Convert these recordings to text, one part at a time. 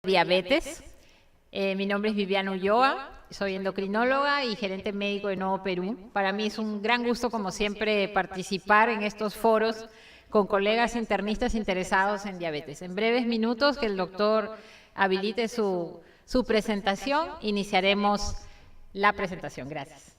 diabetes. Mi nombre es Viviana Ulloa, soy endocrinóloga y gerente médico de Novo Perú. Para mí es un gran gusto, como siempre, participar en estos foros con colegas internistas interesados en diabetes. En breves minutos, que el doctor habilite su presentación, iniciaremos la presentación. Gracias.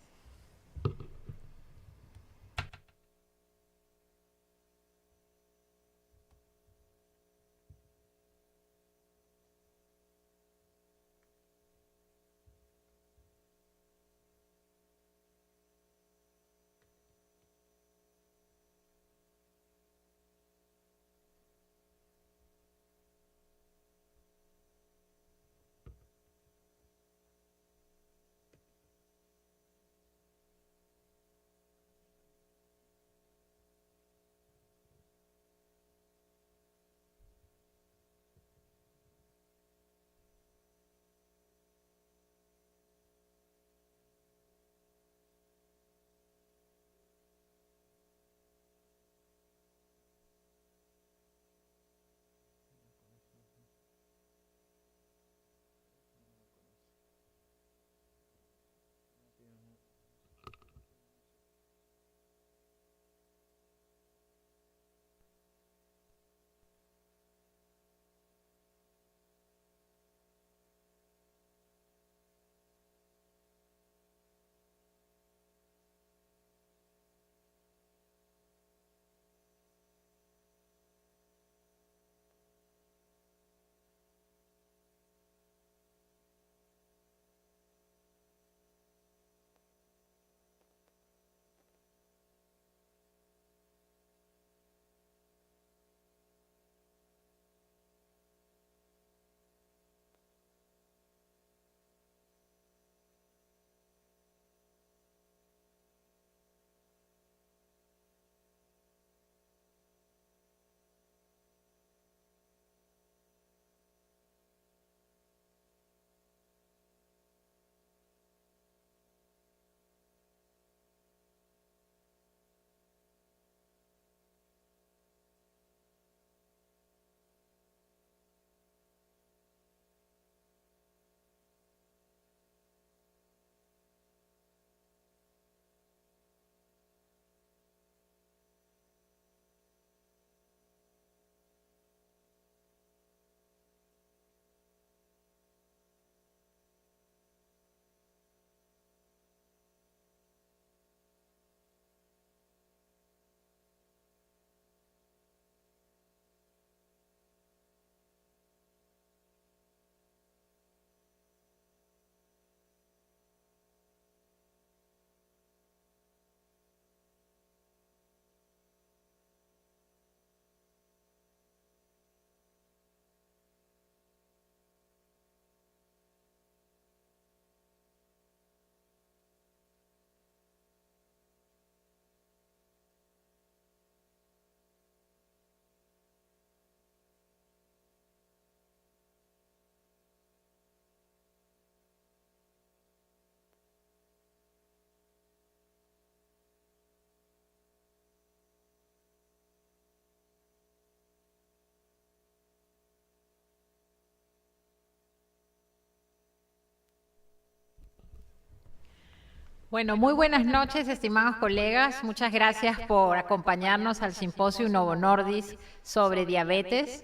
Bueno, muy buenas noches, estimados colegas. Muchas gracias por acompañarnos al simposio Novo Nordisk sobre diabetes.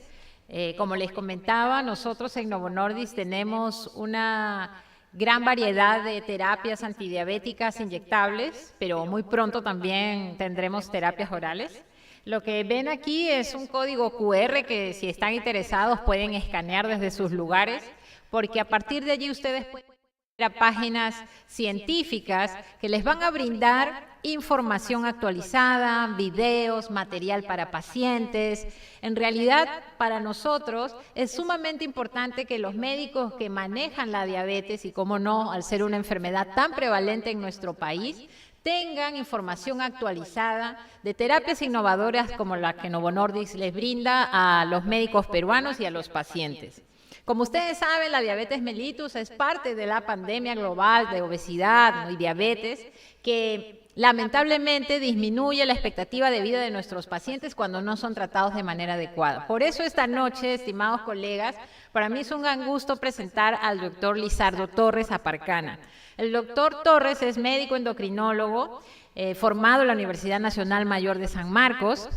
Como les comentaba, nosotros en Novo Nordisk tenemos una gran variedad de terapias antidiabéticas inyectables, pero muy pronto también tendremos terapias orales. Lo que ven aquí es un código QR que, si están interesados, pueden escanear desde sus lugares, porque a partir de allí ustedes pueden ir a páginas científicas que les van a brindar información actualizada, videos, material para pacientes. En realidad, para nosotros es sumamente importante que los médicos que manejan la diabetes, y cómo no, al ser una enfermedad tan prevalente en nuestro país, tengan información actualizada de terapias innovadoras como la que Novo Nordisk les brinda a los médicos peruanos y a los pacientes. Como ustedes saben, la diabetes mellitus es parte de la pandemia global de obesidad y diabetes que lamentablemente disminuye la expectativa de vida de nuestros pacientes cuando no son tratados de manera adecuada. Por eso esta noche, estimados colegas, para mí es un gran gusto presentar al doctor Lizardo Torres Aparcana. El doctor Torres es médico endocrinólogo, formado en la Universidad Nacional Mayor de San Marcos,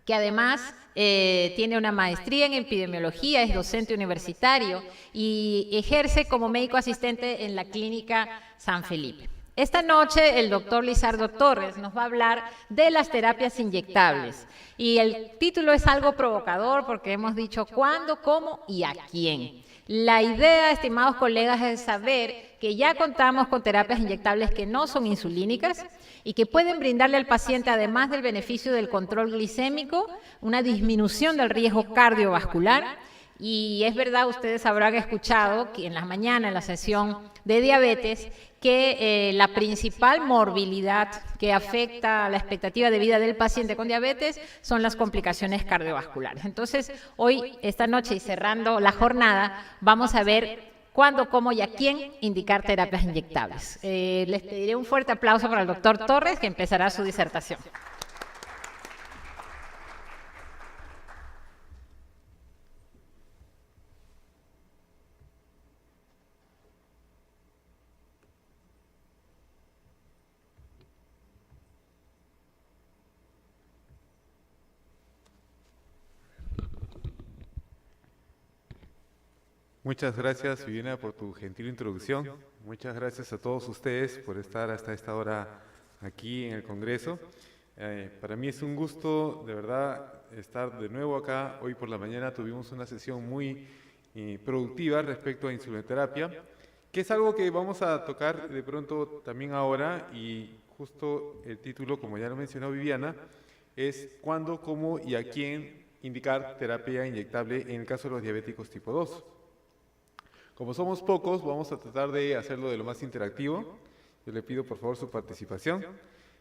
que además tiene una maestría en epidemiología, es docente universitario y ejerce como médico asistente en la Clínica San Felipe. Esta noche el doctor Lizardo Torres nos va a hablar de las terapias inyectables y el título es algo provocador porque hemos dicho cuándo, cómo y a quién. La idea, estimados colegas, es saber que ya contamos con terapias inyectables que no son insulínicas y que pueden brindarle al paciente, además del beneficio del control glicémico, una disminución del riesgo cardiovascular. Y es verdad, ustedes habrán escuchado que en las mañanas, en la sesión de diabetes, que la principal morbilidad que afecta a la expectativa de vida del paciente con diabetes son las complicaciones cardiovasculares. Entonces, hoy, esta noche y cerrando la jornada, vamos a ver cuándo, cómo y a quién indicar terapias inyectables. Les pediré un fuerte aplauso para el doctor Torres, que empezará su disertación. Muchas gracias, Viviana, por tu gentil introducción. Muchas gracias a todos ustedes por estar hasta esta hora aquí en el Congreso. Para mí es un gusto, de verdad, estar de nuevo acá. Hoy por la mañana tuvimos una sesión muy productiva respecto a insulinoterapia, que es algo que vamos a tocar de pronto también ahora, y justo el título, como ya lo mencionó Viviana, es ¿cuándo, cómo y a quién indicar terapia inyectable en el caso de los diabéticos tipo 2? Como somos pocos, vamos a tratar de hacerlo de lo más interactivo. Yo le pido por favor su participación.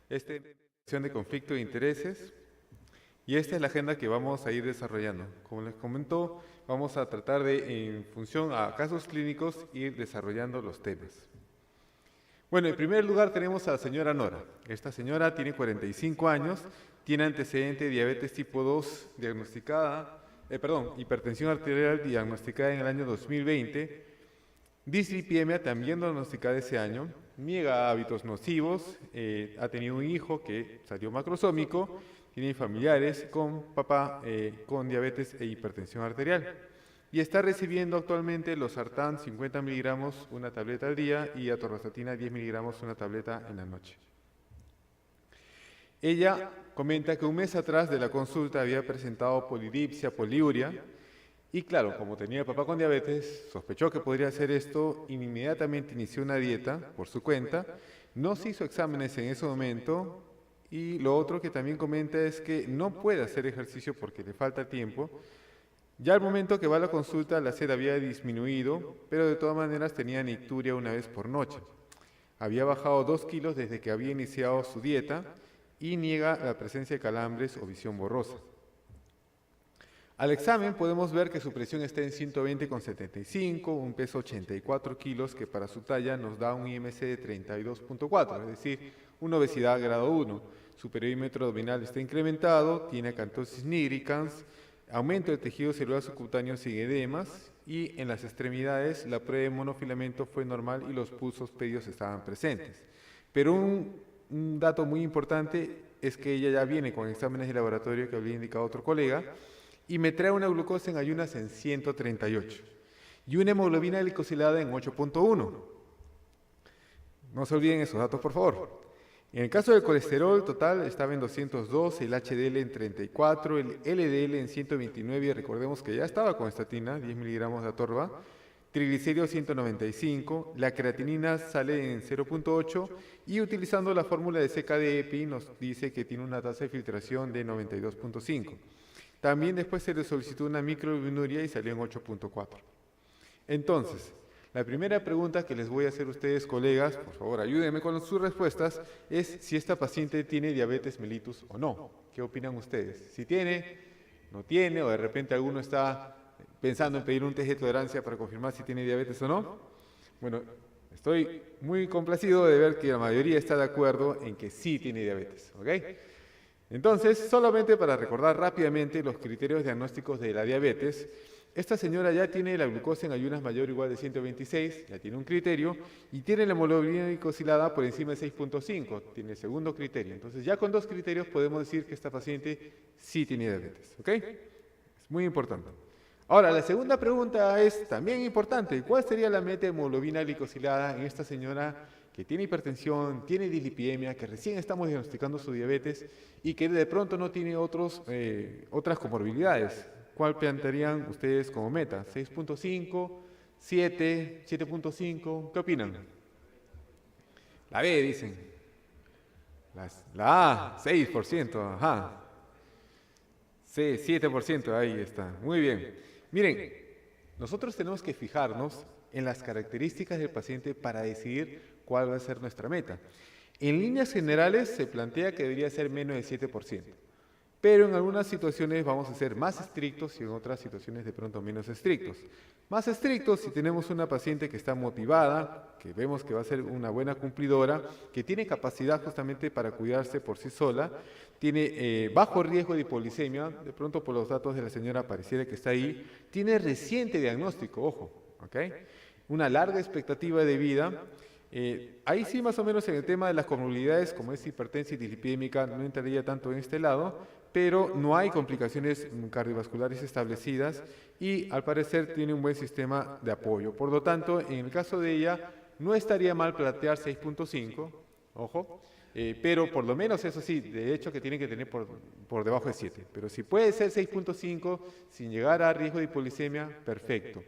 Esta es la sección de conflicto de intereses y esta es la agenda que vamos a ir desarrollando. Como les comentó, vamos a tratar de, en función a casos clínicos, ir desarrollando los temas. Bueno, en primer lugar tenemos a la señora Nora. Esta señora tiene 45 años, tiene antecedente de diabetes tipo 2 diagnosticada, hipertensión arterial diagnosticada en el año 2020, dislipidemia también diagnosticada ese año, niega hábitos nocivos, ha tenido un hijo que salió macrosómico, tiene familiares con papá con diabetes e hipertensión arterial y está recibiendo actualmente losartán 50 miligramos una tableta al día y atorvastatina 10 miligramos una tableta en la noche. Ella comenta que un mes atrás de la consulta había presentado polidipsia, poliuria, y claro, como tenía el papá con diabetes, sospechó que podría ser esto, inmediatamente inició una dieta por su cuenta, no se hizo exámenes en ese momento, y lo otro que también comenta es que no puede hacer ejercicio porque le falta tiempo. Ya al momento que va a la consulta la sed había disminuido, pero de todas maneras tenía nicturia una vez por noche. Había bajado 2 kilos desde que había iniciado su dieta, y niega la presencia de calambres o visión borrosa. Al examen podemos ver que su presión está en 120,75, un peso 84 kilos, que para su talla nos da un IMC de 32,4, es decir, una obesidad grado 1. Su perímetro abdominal está incrementado, tiene acantosis nigricans, aumento del tejido celular subcutáneo sin edemas, y en las extremidades la prueba de monofilamento fue normal y los pulsos pedios estaban presentes. Pero un dato muy importante es que ella ya viene con exámenes de laboratorio que había indicado otro colega y me trae una glucosa en ayunas en 138 y una hemoglobina glicosilada en 8,1. No se olviden esos datos, por favor. En el caso del colesterol total estaba en 202, el HDL en 34, el LDL en 129, y recordemos que ya estaba con estatina, 10 miligramos de atorva, triglicéridos 195, la creatinina sale en 0,8 y utilizando la fórmula de CKD-EPI nos dice que tiene una tasa de filtración de 92,5. También después se le solicitó una microalbuminuria y salió en 8,4. Entonces, la primera pregunta que les voy a hacer a ustedes, colegas, por favor ayúdenme con sus respuestas, es si esta paciente tiene diabetes mellitus o no. ¿Qué opinan ustedes? Si tiene, no tiene, o de repente alguno está pensando en pedir un test de tolerancia para confirmar si tiene diabetes o no. Bueno, Estoy muy complacido de ver que la mayoría está de acuerdo en que sí tiene diabetes, ¿ok? Entonces, solamente para recordar rápidamente los criterios diagnósticos de la diabetes, esta señora ya tiene la glucosa en ayunas mayor o igual de 126, ya tiene un criterio, y tiene la hemoglobina glicosilada por encima de 6.5, tiene el segundo criterio. Entonces, ya con dos criterios podemos decir que esta paciente sí tiene diabetes, ¿ok? Es muy importante. Ahora, la segunda pregunta es también importante. ¿Cuál sería la meta de hemoglobina glicosilada en esta señora que tiene hipertensión, tiene dislipidemia, que recién estamos diagnosticando su diabetes y que de pronto no tiene otras comorbilidades? ¿Cuál plantearían ustedes como meta? ¿6.5, 7, 7.5? ¿Qué opinan? La B, dicen. La A, 6%, ajá. Sí, 7%, ahí está. Muy bien. Miren, nosotros tenemos que fijarnos en las características del paciente para decidir cuál va a ser nuestra meta. En líneas generales se plantea que debería ser menos del 7%, pero en algunas situaciones vamos a ser más estrictos y en otras situaciones de pronto menos estrictos. Más estrictos si tenemos una paciente que está motivada, que vemos que va a ser una buena cumplidora, que tiene capacidad justamente para cuidarse por sí sola, tiene bajo riesgo de hipoglicemia, de pronto por los datos de la señora pareciera que está ahí, tiene reciente diagnóstico, ojo, ¿ok? Una larga expectativa de vida. Ahí sí más o menos en el tema de las comorbilidades, como es hipertensión y dislipidémica, no entraría tanto en este lado, pero no hay complicaciones cardiovasculares establecidas y al parecer tiene un buen sistema de apoyo. Por lo tanto, en el caso de ella, no estaría mal plantear 6.5, ojo, pero por lo menos eso sí, de hecho que tiene que tener por debajo de 7. Pero si puede ser 6.5 sin llegar a riesgo de hipoglicemia, perfecto.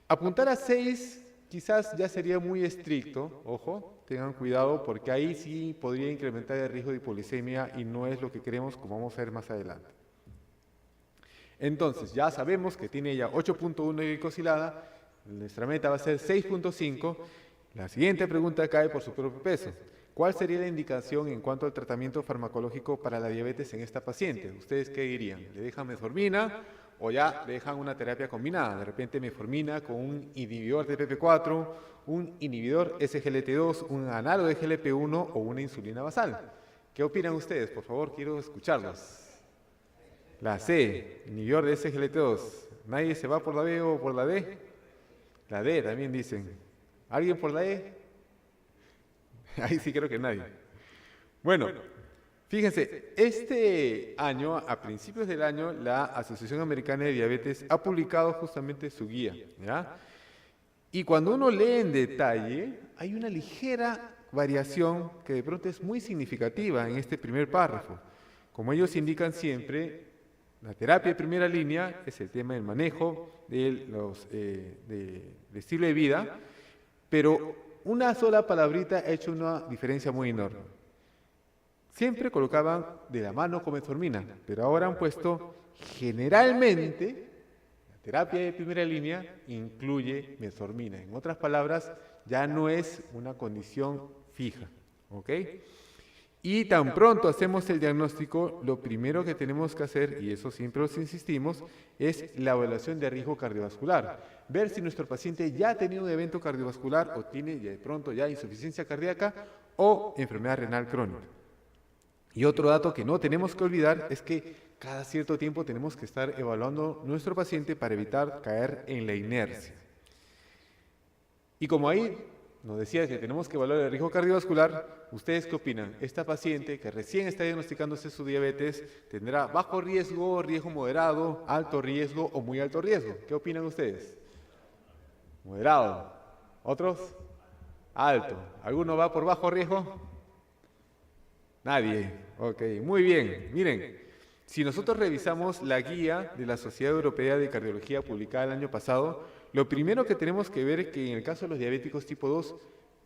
Apuntar a 6 quizás ya sería muy estricto, ojo, tengan cuidado porque ahí sí podría incrementar el riesgo de hipoglicemia y no es lo que queremos, como vamos a ver más adelante. Entonces, ya sabemos que tiene ya 8.1 de glicosilada, nuestra meta va a ser 6.5. La siguiente pregunta cae por su propio peso. ¿Cuál sería la indicación en cuanto al tratamiento farmacológico para la diabetes en esta paciente? ¿Ustedes qué dirían? ¿Le dejan metformina o ya le dejan una terapia combinada? De repente metformina con un inhibidor de PP4, un inhibidor SGLT2, un análogo de GLP1 o una insulina basal. ¿Qué opinan ustedes? Por favor, quiero escucharlos. La C, inhibidor de SGLT2. ¿Nadie se va por la B o por la D? La D también dicen. ¿Alguien por la E? Ahí sí creo que nadie. Bueno, fíjense, este año, a principios del año, la Asociación Americana de Diabetes ha publicado justamente su guía, ¿ya? Y cuando uno lee en detalle, hay una ligera variación que de pronto es muy significativa en este primer párrafo. Como ellos indican siempre, la terapia de primera línea es el tema del manejo del estilo de vida, pero una sola palabrita ha hecho una diferencia muy enorme. Siempre colocaban de la mano con metformina, pero ahora han puesto generalmente la terapia de primera línea incluye metformina. En otras palabras, ya no es una condición fija, ¿ok? Y tan pronto hacemos el diagnóstico, lo primero que tenemos que hacer, y eso siempre os insistimos, es la evaluación de riesgo cardiovascular. Ver si nuestro paciente ya ha tenido un evento cardiovascular o tiene de pronto ya insuficiencia cardíaca o enfermedad renal crónica. Y otro dato que no tenemos que olvidar es que cada cierto tiempo tenemos que estar evaluando nuestro paciente para evitar caer en la inercia. Y como ahí nos decía que tenemos que evaluar el riesgo cardiovascular, ¿ustedes qué opinan? ¿Esta paciente que recién está diagnosticándose su diabetes tendrá bajo riesgo, riesgo moderado, alto riesgo o muy alto riesgo? ¿Qué opinan ustedes? Moderado. ¿Otros? Alto. ¿Alguno va por bajo riesgo? Nadie. Ok, muy bien. Miren, si nosotros revisamos la guía de la Sociedad Europea de Cardiología publicada el año pasado, lo primero que tenemos que ver es que en el caso de los diabéticos tipo 2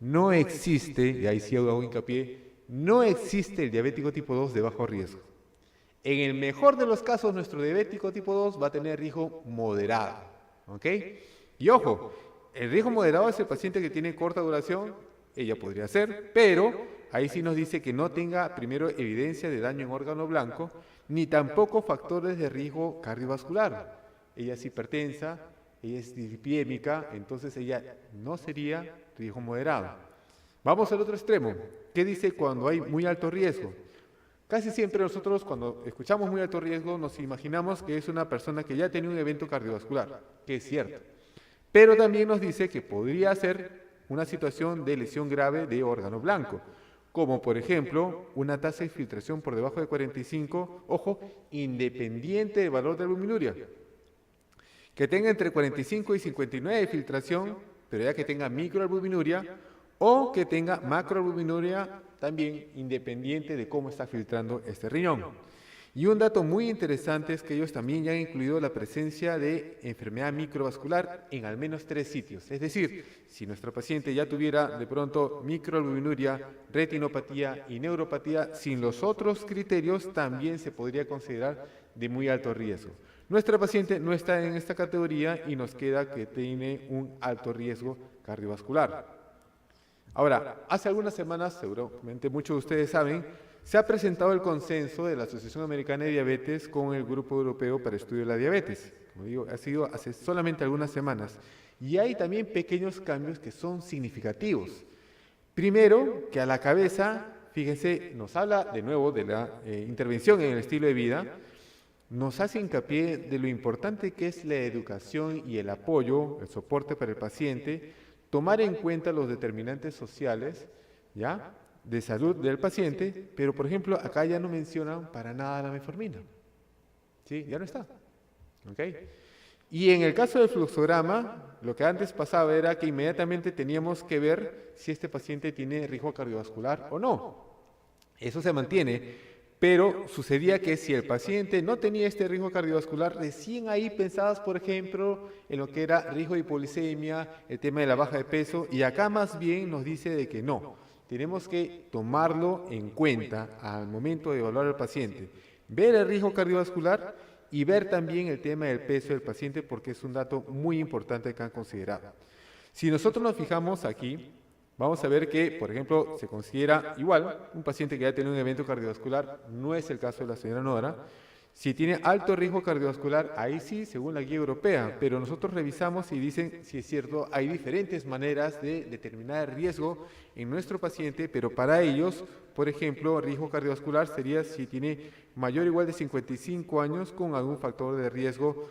no existe, y ahí sí hago hincapié, no existe el diabético tipo 2 de bajo riesgo. En el mejor de los casos, nuestro diabético tipo 2 va a tener riesgo moderado. ¿Ok? Y ojo, el riesgo moderado es el paciente que tiene corta duración, ella podría ser, pero ahí sí nos dice que no tenga primero evidencia de daño en órgano blanco, ni tampoco factores de riesgo cardiovascular. Ella es hipertensa, ella es dislipidémica, entonces ella no sería riesgo moderado. Vamos al otro extremo. ¿Qué dice cuando hay muy alto riesgo? Casi siempre nosotros cuando escuchamos muy alto riesgo nos imaginamos que es una persona que ya tiene un evento cardiovascular, que es cierto. Pero también nos dice que podría ser una situación de lesión grave de órgano blanco, como por ejemplo una tasa de filtración por debajo de 45, ojo, independiente del valor de albuminuria. Que tenga entre 45 y 59 de filtración, pero ya que tenga microalbuminuria, o que tenga macroalbuminuria también independiente de cómo está filtrando este riñón. Y un dato muy interesante es que ellos también ya han incluido la presencia de enfermedad microvascular en al menos 3 sitios. Es decir, si nuestro paciente ya tuviera de pronto microalbuminuria, retinopatía y neuropatía, sin los otros criterios también se podría considerar de muy alto riesgo. Nuestra paciente no está en esta categoría y nos queda que tiene un alto riesgo cardiovascular. Ahora, hace algunas semanas, seguramente muchos de ustedes saben, se ha presentado el consenso de la Asociación Americana de Diabetes con el Grupo Europeo para Estudio de la Diabetes. Como digo, ha sido hace solamente algunas semanas. Y hay también pequeños cambios que son significativos. Primero, que a la cabeza, fíjense, nos habla de nuevo de la intervención en el estilo de vida, nos hace hincapié de lo importante que es la educación y el apoyo, el soporte para el paciente, tomar en cuenta los determinantes sociales, ¿ya?, de salud del paciente, pero por ejemplo, acá ya no mencionan para nada la metformina. ¿Sí? Ya no está. ¿Ok? Y en el caso del fluxograma, lo que antes pasaba era que inmediatamente teníamos que ver si este paciente tiene riesgo cardiovascular o no. Eso se mantiene, pero sucedía que si el paciente no tenía este riesgo cardiovascular, recién ahí pensabas, por ejemplo, en lo que era riesgo de hipoglicemia, el tema de la baja de peso, y acá más bien nos dice de que no. Tenemos que tomarlo en cuenta al momento de evaluar al paciente, ver el riesgo cardiovascular y ver también el tema del peso del paciente porque es un dato muy importante que han considerado. Si nosotros nos fijamos aquí, vamos a ver que, por ejemplo, se considera igual un paciente que ya tiene un evento cardiovascular, no es el caso de la señora Nora. Si tiene alto riesgo cardiovascular, ahí sí, según la guía europea, pero nosotros revisamos y dicen, si es cierto, hay diferentes maneras de determinar el riesgo en nuestro paciente, pero para ellos, por ejemplo, riesgo cardiovascular sería si tiene mayor o igual de 55 años con algún factor de riesgo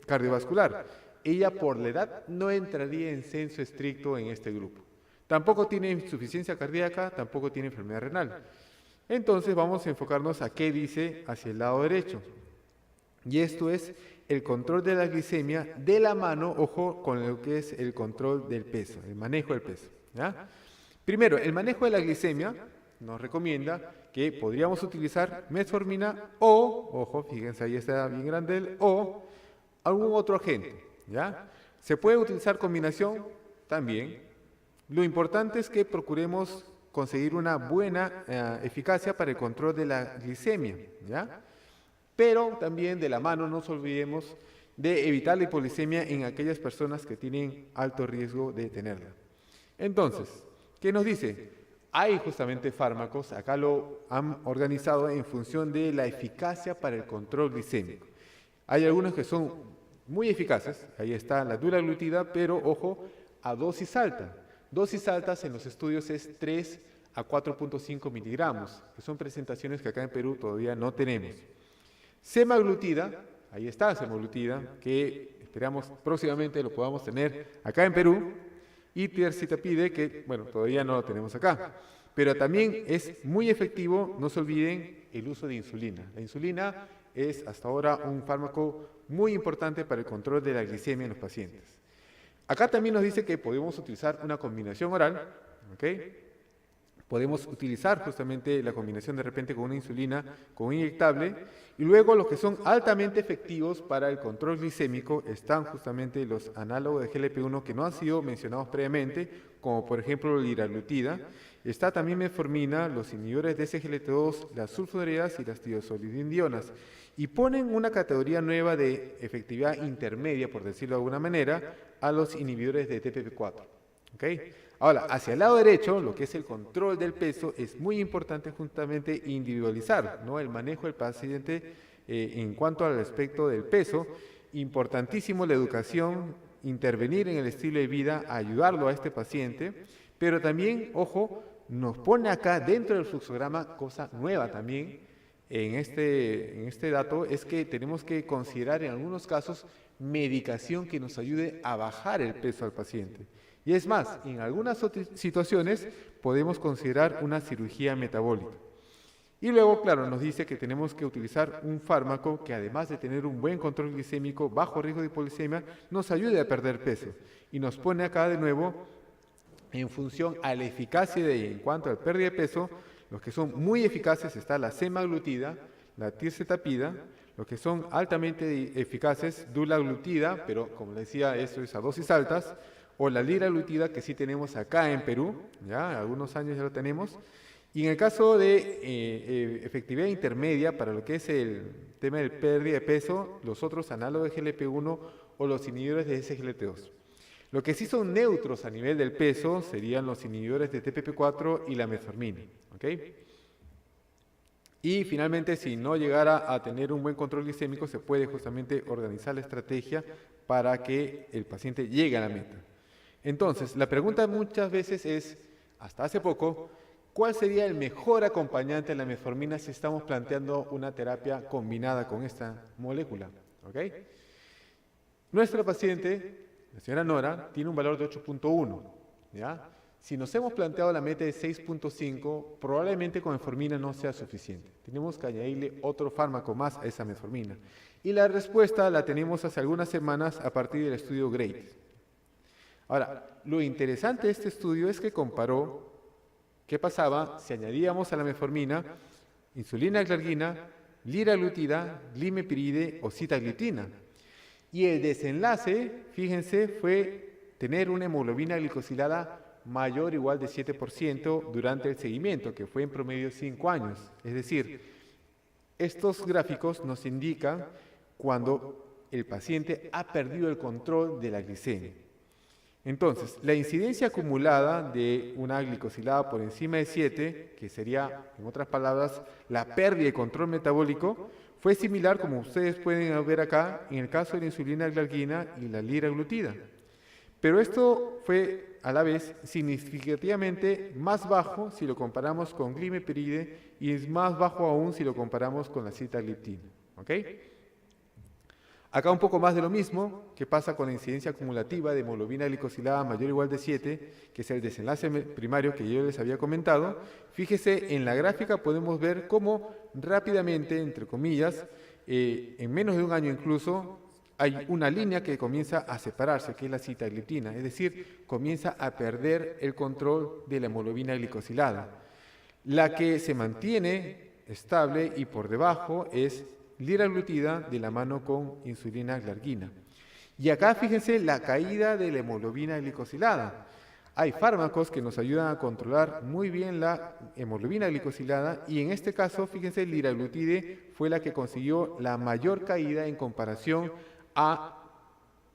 cardiovascular. Ella, por la edad, no entraría en censo estricto en este grupo. Tampoco tiene insuficiencia cardíaca, tampoco tiene enfermedad renal. Entonces vamos a enfocarnos a qué dice hacia el lado derecho. Y esto es el control de la glicemia de la mano, ojo, con lo que es el control del peso, el manejo del peso. ¿Ya? Primero, el manejo de la glicemia nos recomienda que podríamos utilizar metformina o, ojo, fíjense ahí está bien grande el o, algún otro agente. ¿Ya? ¿Se puede utilizar combinación? También. Lo importante es que procuremos conseguir una buena eficacia para el control de la glicemia, ¿ya? Pero también de la mano no nos olvidemos de evitar la hipoglicemia en aquellas personas que tienen alto riesgo de tenerla. Entonces, ¿qué nos dice? Hay justamente fármacos, acá lo han organizado en función de la eficacia para el control glicémico. Hay algunos que son muy eficaces, ahí está la dulaglutida, pero ojo, a dosis alta. Dosis altas en los estudios es 3 a 4.5 miligramos, que son presentaciones que acá en Perú todavía no tenemos. Semaglutida, ahí está semaglutida, que esperamos próximamente lo podamos tener acá en Perú, y tirzepatide, que bueno, todavía no lo tenemos acá. Pero también es muy efectivo, no se olviden, el uso de insulina. La insulina es hasta ahora un fármaco muy importante para el control de la glicemia en los pacientes. Acá también nos dice que podemos utilizar una combinación oral, ¿ok? Podemos utilizar justamente la combinación de repente con una insulina, con un inyectable, y luego los que son altamente efectivos para el control glicémico están justamente los análogos de GLP-1 que no han sido mencionados previamente, como por ejemplo la liraglutida. Está también metformina, los inhibidores de SGLT2, las sulfonilureas y las tirosolidindionas. Y ponen una categoría nueva de efectividad intermedia, por decirlo de alguna manera, a los inhibidores de TPP4. ¿Okay? Ahora, hacia el lado derecho, lo que es el control del peso, es muy importante justamente individualizar, ¿no?, el manejo del paciente en cuanto al aspecto del peso. importantísimo la educación, intervenir en el estilo de vida, ayudarlo a este paciente, pero también, ojo, nos pone acá dentro del fluxograma cosa nueva también en este dato, es que tenemos que considerar en algunos casos medicación que nos ayude a bajar el peso al paciente. Y es más, en algunas situaciones podemos considerar una cirugía metabólica. Y luego, claro, nos dice que tenemos que utilizar un fármaco que además de tener un buen control glicémico, bajo riesgo de hipoglicemia, nos ayude a perder peso. Y nos pone acá de nuevo en función a la eficacia en cuanto al pérdida de peso. Los que son muy eficaces está la semaglutida, la tirzepatida, los que son altamente eficaces, dulaglutida, pero como les decía, eso es a dosis altas, o la liraglutida, que sí tenemos acá en Perú, ya algunos años ya lo tenemos. Y en el caso de efectividad intermedia, para lo que es el tema del pérdida de peso, los otros análogos de GLP-1 o los inhibidores de SGLT2. Lo que sí son neutros a nivel del peso serían los inhibidores de TPP4 y la metformina. ¿Okay? Y finalmente, si no llegara a tener un buen control glicémico, se puede justamente organizar la estrategia para que el paciente llegue a la meta. Entonces, la pregunta muchas veces es, hasta hace poco, ¿cuál sería el mejor acompañante de la metformina si estamos planteando una terapia combinada con esta molécula? ¿Okay? Nuestra paciente, la señora Nora, tiene un valor de 8.1, ¿ya? Si nos hemos planteado la meta de 6.5, probablemente con metformina no sea suficiente. Tenemos que añadirle otro fármaco más a esa metformina. Y la respuesta la tenemos hace algunas semanas a partir del estudio GREAT. Ahora, lo interesante de este estudio es que comparó qué pasaba si añadíamos a la metformina insulina glargina, liraglutida, glimepiride o sitagliptina. Y el desenlace, fíjense, fue tener una hemoglobina glicosilada mayor o igual de 7% durante el seguimiento, que fue en promedio 5 años. Es decir, estos gráficos nos indican cuando el paciente ha perdido el control de la glicemia. Entonces, la incidencia acumulada de una glicosilada por encima de 7, que sería, en otras palabras, la pérdida de control metabólico, fue similar, como ustedes pueden ver acá, en el caso de la insulina glargina y la liraglutida. Pero esto fue, a la vez, significativamente más bajo si lo comparamos con glimepiride y es más bajo aún si lo comparamos con la sitagliptina. ¿Ok? Acá un poco más de lo mismo, que pasa con la incidencia acumulativa de hemoglobina glicosilada mayor o igual de 7, que es el desenlace primario que yo les había comentado. Fíjese, en la gráfica podemos ver cómo rápidamente, entre comillas, en menos de un año incluso, hay una línea que comienza a separarse, que es la sitagliptina, es decir, comienza a perder el control de la hemoglobina glicosilada. La que se mantiene estable y por debajo es liraglutida de la mano con insulina glargina. Y acá fíjense la caída de la hemoglobina glicosilada. Hay fármacos que nos ayudan a controlar muy bien la hemoglobina glicosilada y en este caso, fíjense, liraglutide fue la que consiguió la mayor caída en comparación a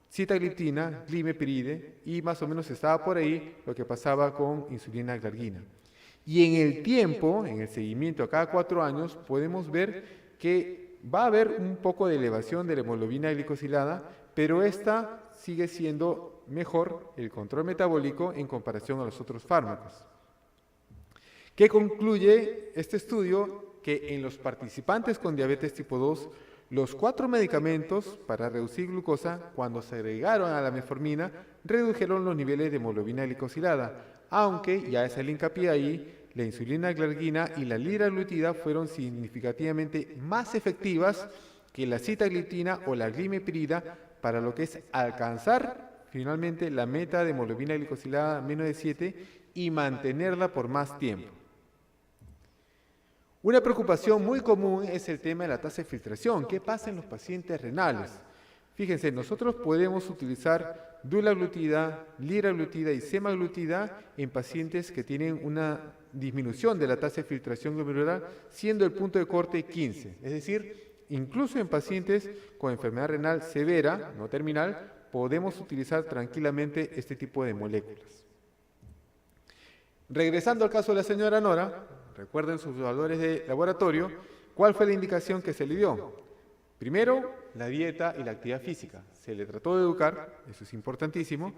sitagliptina, glimepiride y más o menos estaba por ahí lo que pasaba con insulina glargina. Y en el tiempo, en el seguimiento a cada 4 años, podemos ver que va a haber un poco de elevación de la hemoglobina glicosilada, pero esta sigue siendo mejor el control metabólico en comparación a los otros fármacos. ¿Qué concluye este estudio? Que en los participantes con diabetes tipo 2, los 4 medicamentos para reducir glucosa, cuando se agregaron a la metformina, redujeron los niveles de hemoglobina glicosilada, aunque, ya es el hincapié ahí, la insulina glargina y la liraglutida fueron significativamente más efectivas que la sitagliptina o la glimepirida para lo que es alcanzar finalmente la meta de hemoglobina glicosilada menos de 7 y mantenerla por más tiempo. Una preocupación muy común es el tema de la tasa de filtración. ¿Qué pasa en los pacientes renales? Fíjense, nosotros podemos utilizar dulaglutida, liraglutida y semaglutida en pacientes que tienen una disminución de la tasa de filtración glomerular, siendo el punto de corte 15. Es decir, incluso en pacientes con enfermedad renal severa, no terminal, podemos utilizar tranquilamente este tipo de moléculas. Regresando al caso de la señora Nora, recuerden sus valores de laboratorio, ¿cuál fue la indicación que se le dio? Primero, la dieta y la actividad física. Se le trató de educar, eso es importantísimo.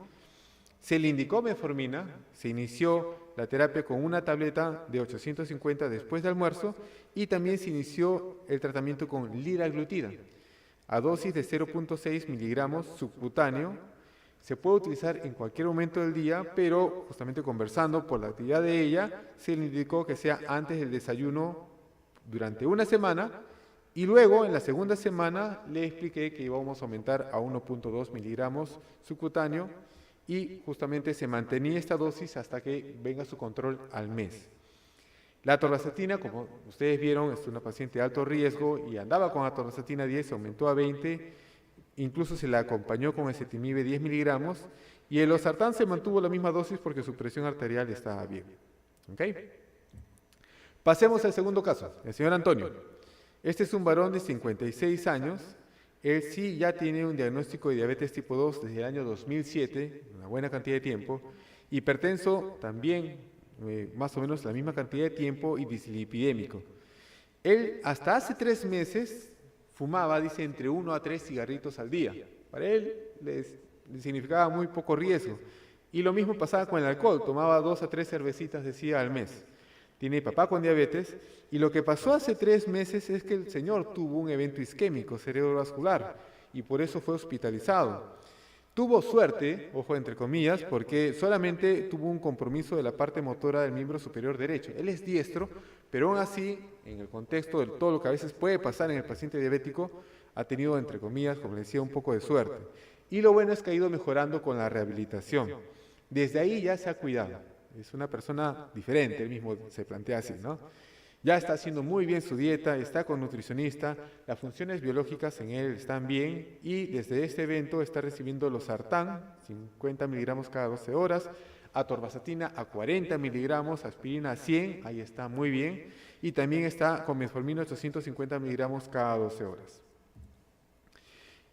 Se le indicó metformina, se inició la terapia con una tableta de 850 después de almuerzo y también se inició el tratamiento con liraglutida a dosis de 0.6 miligramos subcutáneo. Se puede utilizar en cualquier momento del día, pero justamente conversando por la actividad de ella, se le indicó que sea antes del desayuno durante una semana y luego en la segunda semana le expliqué que íbamos a aumentar a 1.2 miligramos subcutáneo y justamente se mantenía esta dosis hasta que venga su control al mes. La atorvastatina, como ustedes vieron, es una paciente de alto riesgo y andaba con atorvastatina 10, se aumentó a 20, incluso se la acompañó con ezetimibe 10 miligramos y el losartán se mantuvo la misma dosis porque su presión arterial estaba bien. ¿Okay? Pasemos al segundo caso, el señor Antonio. Este es un varón de 56 años. Él sí ya tiene un diagnóstico de diabetes tipo 2 desde el año 2007, una buena cantidad de tiempo. Hipertenso también, más o menos la misma cantidad de tiempo y dislipidémico. Él hasta hace 3 meses fumaba, dice, entre 1 a 3 cigarritos al día. Para él le significaba muy poco riesgo. Y lo mismo pasaba con el alcohol, tomaba 2 a 3 cervecitas, decía, al mes. Tiene papá con diabetes y lo que pasó hace 3 meses es que el señor tuvo un evento isquémico cerebrovascular y por eso fue hospitalizado. Tuvo suerte, ojo entre comillas, porque solamente tuvo un compromiso de la parte motora del miembro superior derecho. Él es diestro, pero aún así, en el contexto de todo lo que a veces puede pasar en el paciente diabético, ha tenido, entre comillas, como les decía, un poco de suerte. Y lo bueno es que ha ido mejorando con la rehabilitación. Desde ahí ya se ha cuidado. Es una persona diferente, él mismo se plantea así, ¿no? Ya está haciendo muy bien su dieta, está con nutricionista, las funciones biológicas en él están bien y desde este evento está recibiendo losartán, 50 miligramos cada 12 horas, atorvastatina a 40 miligramos, aspirina a 100, ahí está muy bien, y también está con metformina 850 miligramos cada 12 horas.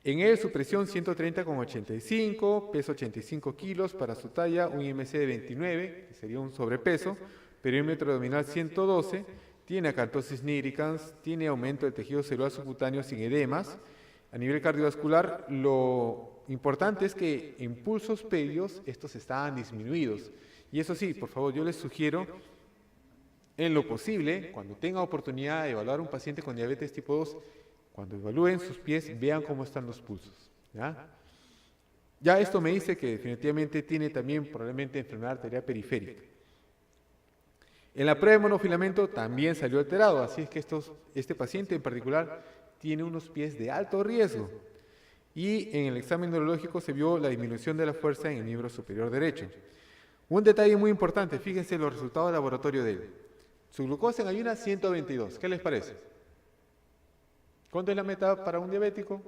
En él su presión 130,85, peso 85 kilos, para su talla un IMC de 29, que sería un sobrepeso, perímetro abdominal 112, tiene acantosis nigricans, tiene aumento del tejido celular subcutáneo sin edemas. A nivel cardiovascular, lo importante es que en pulsos pedios estos estaban disminuidos. Y eso sí, por favor, yo les sugiero, en lo posible, cuando tenga oportunidad de evaluar a un paciente con diabetes tipo 2, cuando evalúen sus pies, vean cómo están los pulsos. Ya esto me dice que definitivamente tiene también probablemente enfermedad arterial periférica. En la prueba de monofilamento también salió alterado, así es que este paciente en particular tiene unos pies de alto riesgo. Y en el examen neurológico se vio la disminución de la fuerza en el miembro superior derecho. Un detalle muy importante, fíjense los resultados del laboratorio de él. Su glucosa en ayunas 122, ¿qué les parece? ¿Cuánto es la meta para un diabético?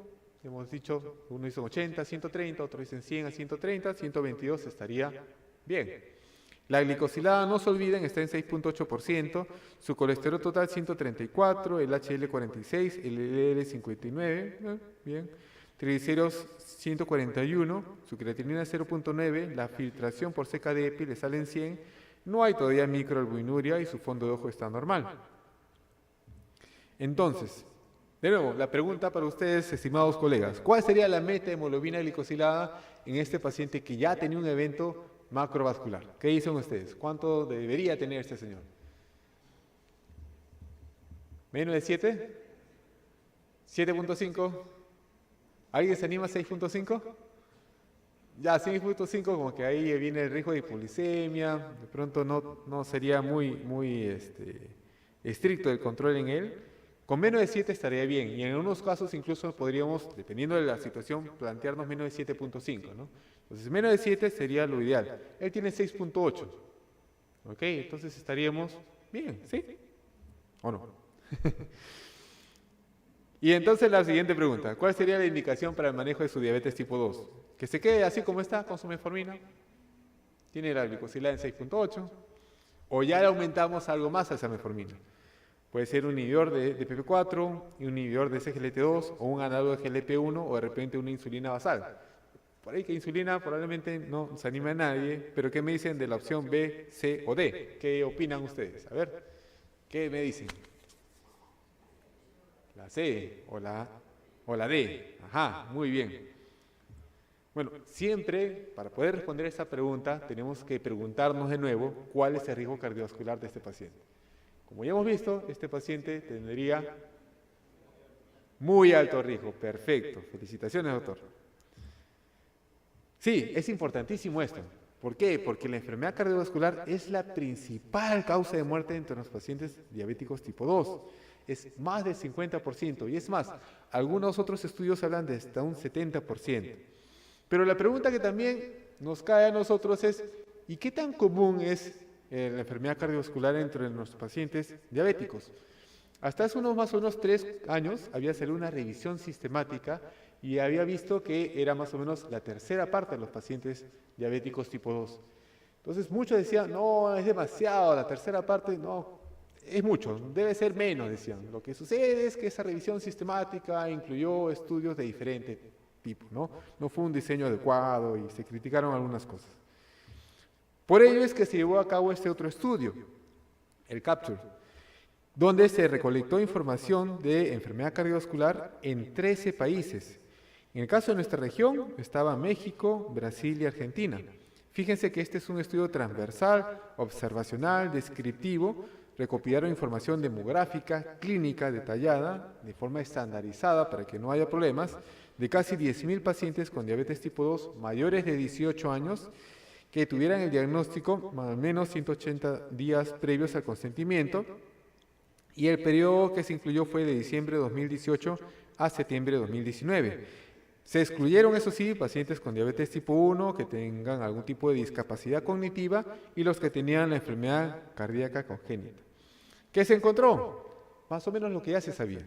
Hemos dicho, uno dice 80, 130, otro dicen 100 a 130, 122 estaría bien. La glicosilada, no se olviden, está en 6.8%, su colesterol total 134, el HDL 46, el LDL 59, bien. Triglicéridos 141, su creatinina 0.9, la filtración por CKD-EPI le sale en 100, no hay todavía microalbuminuria y su fondo de ojo está normal. Entonces, de nuevo, la pregunta para ustedes, estimados colegas, ¿cuál sería la meta de hemoglobina glicosilada en este paciente que ya tenía un evento macrovascular? ¿Qué dicen ustedes? ¿Cuánto debería tener este señor? ¿Menos de 7? ¿7.5? ¿Alguien se anima a 6.5? Ya, 6.5 como que ahí viene el riesgo de hipoglicemia, de pronto no sería muy estricto el control en él. Con menos de 7 estaría bien, y en algunos casos incluso podríamos, dependiendo de la situación, plantearnos menos de 7.5, ¿no? Entonces, menos de 7 sería lo ideal. Él tiene 6.8. ¿Ok? Entonces estaríamos bien, ¿sí? ¿O no? Y entonces la siguiente pregunta, ¿cuál sería la indicación para el manejo de su diabetes tipo 2? ¿Que se quede así como está con su metformina? ¿Tiene la glicosilada en 6.8? ¿O ya le aumentamos algo más a esa metformina? Puede ser un inhibidor de PP4, un inhibidor de SGLT2 o un análogo de GLP-1 o de repente una insulina basal. Por ahí que insulina probablemente no se anima a nadie, pero ¿qué me dicen de la opción B, C o D? ¿Qué opinan ustedes? A ver, ¿qué me dicen? La C o la O la D. Ajá, muy bien. Bueno, siempre para poder responder a esta pregunta tenemos que preguntarnos de nuevo cuál es el riesgo cardiovascular de este paciente. Como ya hemos visto, este paciente tendría muy alto riesgo. Perfecto. Felicitaciones, doctor. Sí, es importantísimo esto. ¿Por qué? Porque la enfermedad cardiovascular es la principal causa de muerte entre los pacientes diabéticos tipo 2. Es más del 50%. Y es más, algunos otros estudios hablan de hasta un 70%. Pero la pregunta que también nos cae a nosotros es, ¿y qué tan común es la enfermedad cardiovascular entre nuestros pacientes diabéticos? Hasta hace unos más o menos 3 años había salido una revisión sistemática y había visto que era más o menos la tercera parte de los pacientes diabéticos tipo 2. Entonces muchos decían, no, es demasiado, la tercera parte, no, es mucho, debe ser menos, decían. Lo que sucede es que esa revisión sistemática incluyó estudios de diferente tipo, ¿no? No fue un diseño adecuado y se criticaron algunas cosas. Por ello es que se llevó a cabo este otro estudio, el CAPTURE, donde se recolectó información de enfermedad cardiovascular en 13 países. En el caso de nuestra región estaba México, Brasil y Argentina. Fíjense que este es un estudio transversal, observacional, descriptivo. Recopilaron información demográfica, clínica, detallada, de forma estandarizada para que no haya problemas, de casi 10.000 pacientes con diabetes tipo 2 mayores de 18 años que tuvieran el diagnóstico al menos 180 días previos al consentimiento, y el periodo que se incluyó fue de diciembre de 2018 a septiembre de 2019. Se excluyeron, eso sí, pacientes con diabetes tipo 1 que tengan algún tipo de discapacidad cognitiva y los que tenían la enfermedad cardíaca congénita. ¿Qué se encontró? Más o menos lo que ya se sabía.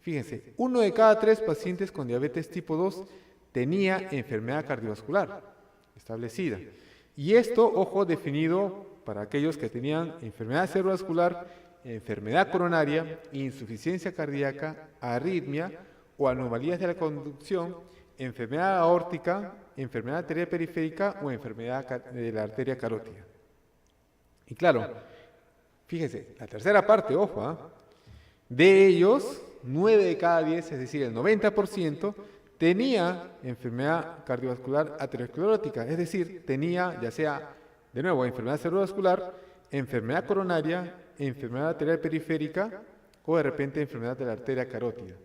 Fíjense, 1 de cada 3 pacientes con diabetes tipo 2 tenía enfermedad cardiovascular establecida. Y esto, ojo, definido para aquellos que tenían enfermedad cerebrovascular, enfermedad coronaria, insuficiencia cardíaca, arritmia o anomalías de la conducción, enfermedad aórtica, enfermedad arterial periférica o enfermedad de la arteria carótida. Y claro, fíjense, la tercera parte, ojo, de ellos, 9 de cada 10, es decir, el 90%, tenía enfermedad cardiovascular aterosclerótica, es decir, tenía ya sea, de nuevo, enfermedad cerebrovascular, enfermedad coronaria, enfermedad arterial periférica o de repente enfermedad de la arteria carótida.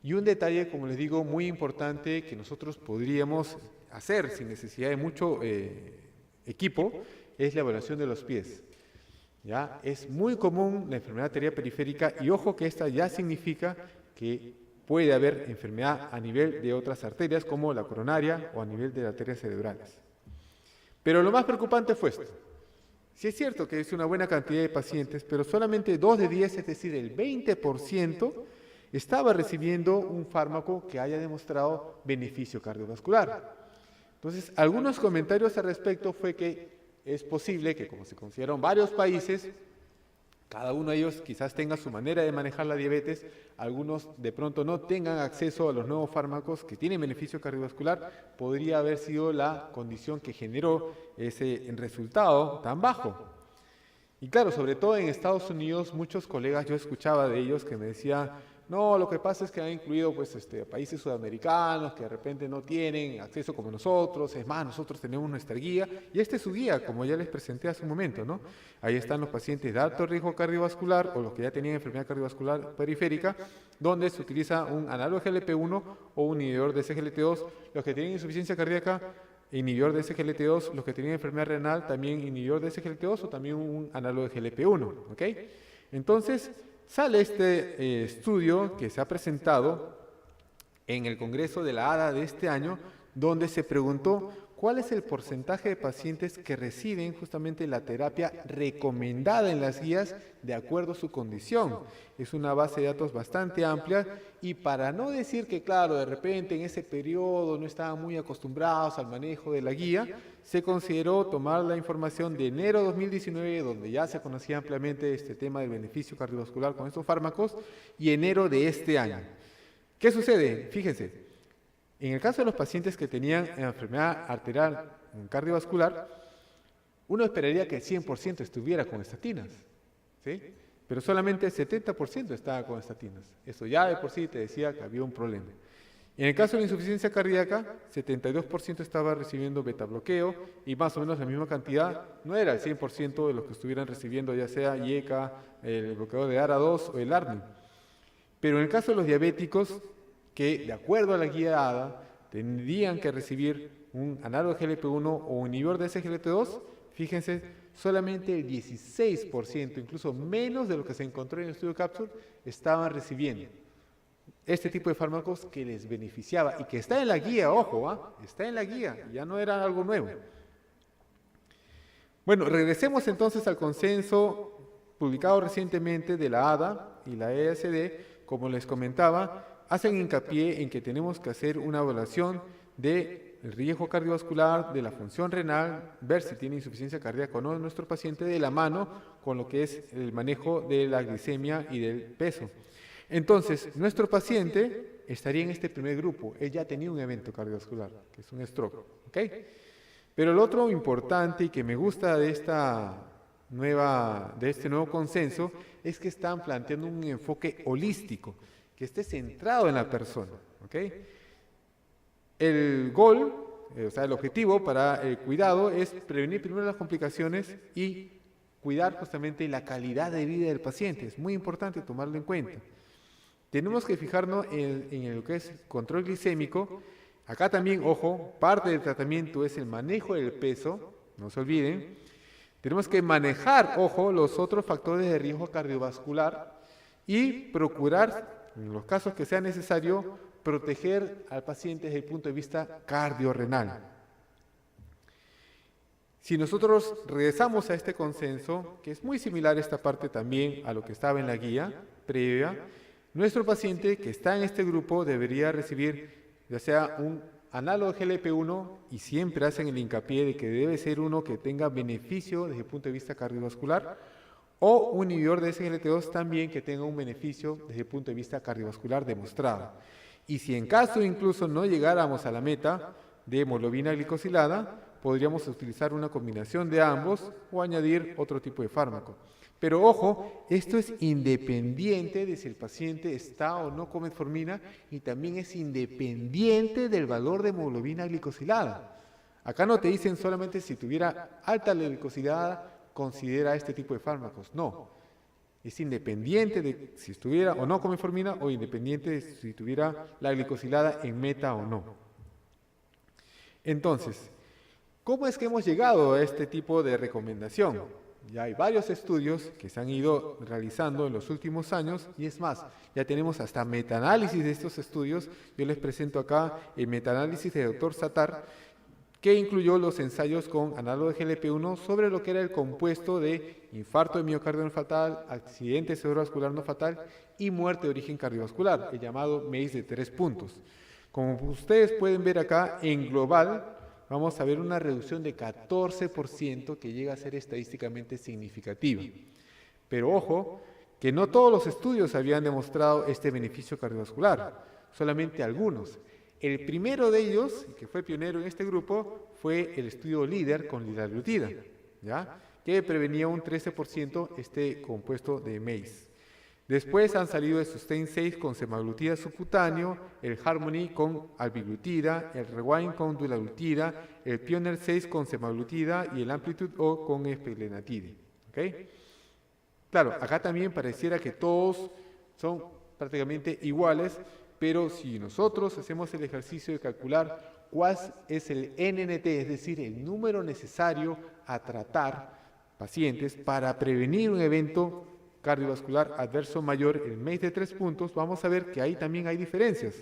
Y un detalle, como les digo, muy importante que nosotros podríamos hacer sin necesidad de mucho equipo, es la evaluación de los pies. ¿Ya? Es muy común la enfermedad arterial periférica y ojo que esta ya significa que puede haber enfermedad a nivel de otras arterias como la coronaria o a nivel de las arterias cerebrales. Pero lo más preocupante fue esto. Sí es cierto que es una buena cantidad de pacientes, pero solamente 2 de 10, es decir, el 20%, estaba recibiendo un fármaco que haya demostrado beneficio cardiovascular. Entonces, algunos comentarios al respecto fue que es posible que, como se consideraron varios países, cada uno de ellos quizás tenga su manera de manejar la diabetes, algunos de pronto no tengan acceso a los nuevos fármacos que tienen beneficio cardiovascular, podría haber sido la condición que generó ese resultado tan bajo. Y claro, sobre todo en Estados Unidos, muchos colegas, yo escuchaba de ellos que me decían, no, lo que pasa es que han incluido pues, países sudamericanos que de repente no tienen acceso como nosotros, es más, nosotros tenemos nuestra guía, y esta es su guía, como ya les presenté hace un momento, ¿no? Ahí están los pacientes de alto riesgo cardiovascular o los que ya tenían enfermedad cardiovascular periférica, donde se utiliza un análogo de GLP-1 o un inhibidor de SGLT2, los que tienen insuficiencia cardíaca, inhibidor de SGLT2, los que tienen enfermedad renal, también inhibidor de SGLT2 o también un análogo de GLP-1, ¿ok? Entonces, sale este estudio que se ha presentado en el Congreso de la ADA de este año, donde se preguntó cuál es el porcentaje de pacientes que reciben justamente la terapia recomendada en las guías de acuerdo a su condición. Es una base de datos bastante amplia y para no decir que, claro, de repente en ese periodo no estaban muy acostumbrados al manejo de la guía, se consideró tomar la información de enero de 2019, donde ya se conocía ampliamente este tema del beneficio cardiovascular con estos fármacos, y enero de este año. ¿Qué sucede? Fíjense. En el caso de los pacientes que tenían enfermedad arterial cardiovascular, uno esperaría que el 100% estuviera con estatinas, ¿sí? pero solamente el 70% estaba con estatinas. Eso ya de por sí te decía que había un problema. En el caso de la insuficiencia cardíaca, 72% estaba recibiendo betabloqueo y más o menos la misma cantidad, no era el 100% de los que estuvieran recibiendo ya sea IECA, el bloqueador de ARA2 o el ARNI. Pero en el caso de los diabéticos, que de acuerdo a la guía ADA, tendrían que recibir un análogo de GLP-1 o un inhibidor de SGLT2, fíjense, solamente el 16%, incluso menos de lo que se encontró en el estudio Capsule, estaban recibiendo este tipo de fármacos que les beneficiaba y que está en la guía, ojo, está en la guía, ya no era algo nuevo. Bueno, regresemos entonces al consenso publicado recientemente de la ADA y la EACD, como les comentaba, hacen hincapié en que tenemos que hacer una evaluación del riesgo cardiovascular, de la función renal, ver si tiene insuficiencia cardíaca o no en nuestro paciente, de la mano con lo que es el manejo de la glicemia y del peso. Entonces, nuestro paciente estaría en este primer grupo. Él ya tenía un evento cardiovascular, que es un stroke. ¿Ok? Pero lo otro importante y que me gusta de este nuevo consenso es que están planteando un enfoque holístico, que esté centrado en la persona. ¿Ok? El goal, o sea, el objetivo para el cuidado es prevenir primero las complicaciones y cuidar justamente la calidad de vida del paciente. Es muy importante tomarlo en cuenta. Tenemos que fijarnos en lo que es control glicémico. Acá también, ojo, parte del tratamiento es el manejo del peso, no se olviden. Tenemos que manejar, ojo, los otros factores de riesgo cardiovascular y procurar, en los casos que sea necesario, proteger al paciente desde el punto de vista cardiorrenal. Si nosotros regresamos a este consenso, que es muy similar esta parte también a lo que estaba en la guía previa, nuestro paciente que está en este grupo debería recibir ya sea un análogo GLP-1 y siempre hacen el hincapié de que debe ser uno que tenga beneficio desde el punto de vista cardiovascular o un inhibidor de SGLT2 también que tenga un beneficio desde el punto de vista cardiovascular demostrado. Y si en caso incluso no llegáramos a la meta de hemoglobina glicosilada, podríamos utilizar una combinación de ambos o añadir otro tipo de fármaco. Pero ojo, esto es independiente de si el paciente está o no con metformina y también es independiente del valor de hemoglobina glicosilada. Acá no te dicen solamente si tuviera alta glicosilada, considera este tipo de fármacos. No, es independiente de si estuviera o no con metformina o independiente de si tuviera la glicosilada en meta o no. Entonces, ¿cómo es que hemos llegado a este tipo de recomendación? Ya hay varios estudios que se han ido realizando en los últimos años y es más, ya tenemos hasta metaanálisis de estos estudios. Yo les presento acá el metaanálisis del Dr. Sattar, que incluyó los ensayos con análogo de GLP-1 sobre lo que era el compuesto de infarto de miocardio no fatal, accidente cerebrovascular no fatal y muerte de origen cardiovascular, el llamado MACE de 3 puntos. Como ustedes pueden ver acá, en global, vamos a ver una reducción de 14% que llega a ser estadísticamente significativa. Pero ojo, que no todos los estudios habían demostrado este beneficio cardiovascular, solamente algunos. El primero de ellos, que fue pionero en este grupo, fue el estudio LEADER con liraglutida, ¿ya? Que prevenía un 13% este compuesto de MACE. Después han salido el SUSTAIN 6 con semaglutida subcutáneo, el HARMONY con albiglutida, el REWIND con dulaglutida, el PIONEER 6 con semaglutida y el AMPLITUDE O con esplenetide. ¿Okay? Claro, acá también pareciera que todos son prácticamente iguales, pero si nosotros hacemos el ejercicio de calcular cuál es el NNT, es decir, el número necesario a tratar pacientes para prevenir un evento cardiovascular adverso mayor en MACE de 3 puntos, vamos a ver que ahí también hay diferencias.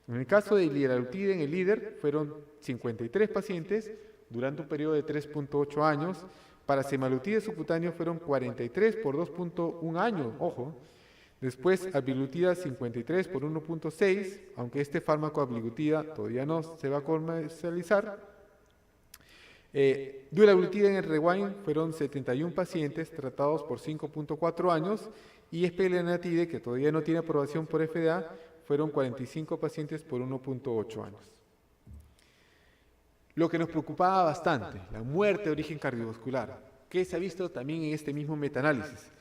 En el caso de liraglutida en el LEADER fueron 53 pacientes durante un periodo de 3.8 años. Para semaglutida subcutáneo fueron 43 por 2.1 años, ojo. Después albiglutida 53 por 1.6, aunque este fármaco albiglutida todavía no se va a comercializar. Dulaglutida en el REWIND fueron 71 pacientes tratados por 5.4 años y esplenetide, que todavía no tiene aprobación por FDA, fueron 45 pacientes por 1.8 años. Lo que nos preocupaba bastante, la muerte de origen cardiovascular, que se ha visto también en este mismo metaanálisis,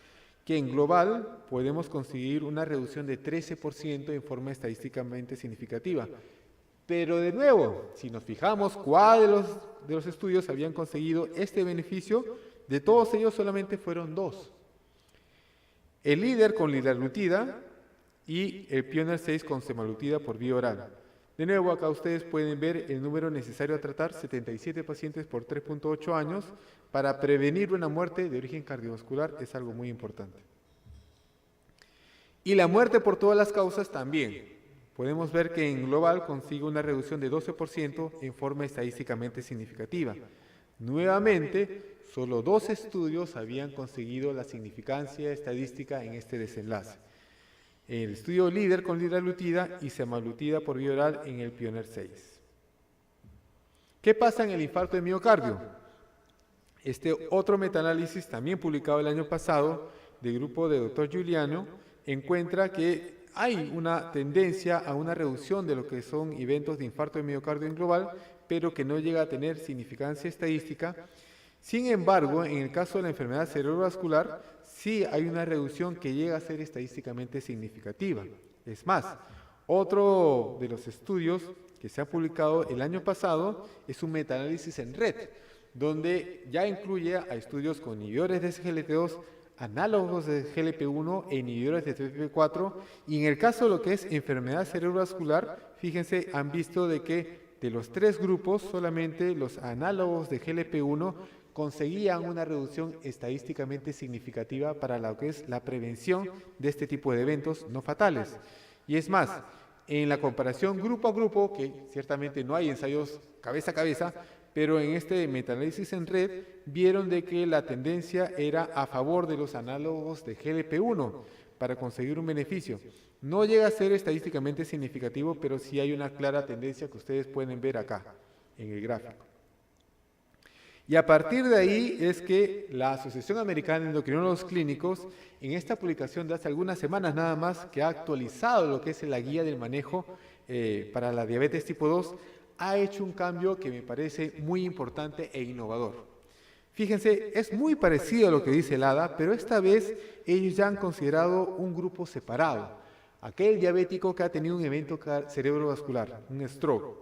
que en global podemos conseguir una reducción de 13% en forma estadísticamente significativa. Pero de nuevo, si nos fijamos cuál de los estudios habían conseguido este beneficio, de todos ellos solamente fueron 2. El líder con liraglutida y el Pioneer 6 con semaglutida por vía oral. De nuevo, acá ustedes pueden ver el número necesario a tratar, 77 pacientes por 3.8 años, para prevenir una muerte de origen cardiovascular, es algo muy importante. Y la muerte por todas las causas también. Podemos ver que en global consigue una reducción de 12% en forma estadísticamente significativa. Nuevamente, solo 2 estudios habían conseguido la significancia estadística en este desenlace. El estudio líder con liraglutida y semaglutida por vía oral en el Pioneer 6. ¿Qué pasa en el infarto de miocardio? Este otro metaanálisis, también publicado el año pasado, del grupo de Dr. Giuliano, encuentra que hay una tendencia a una reducción de lo que son eventos de infarto de miocardio en global, pero que no llega a tener significancia estadística. Sin embargo, en el caso de la enfermedad cerebrovascular, sí hay una reducción que llega a ser estadísticamente significativa. Es más, otro de los estudios que se ha publicado el año pasado es un metaanálisis en red, donde ya incluye a estudios con inhibidores de SGLT2, análogos de GLP-1 e inhibidores de TPP4, y en el caso de lo que es enfermedad cerebrovascular, fíjense, han visto de que de los 3 grupos, solamente los análogos de GLP-1 conseguían una reducción estadísticamente significativa para lo que es la prevención de este tipo de eventos no fatales. Y es más, en la comparación grupo a grupo, que ciertamente no hay ensayos cabeza a cabeza, pero en este metaanálisis en red vieron de que la tendencia era a favor de los análogos de GLP-1 para conseguir un beneficio. No llega a ser estadísticamente significativo, pero sí hay una clara tendencia que ustedes pueden ver acá, en el gráfico. Y a partir de ahí es que la Asociación Americana de Endocrinólogos Clínicos, en esta publicación de hace algunas semanas nada más, que ha actualizado lo que es la guía del manejo para la diabetes tipo 2, ha hecho un cambio que me parece muy importante e innovador. Fíjense, es muy parecido a lo que dice el ADA, pero esta vez ellos ya han considerado un grupo separado, aquel diabético que ha tenido un evento cerebrovascular, un stroke.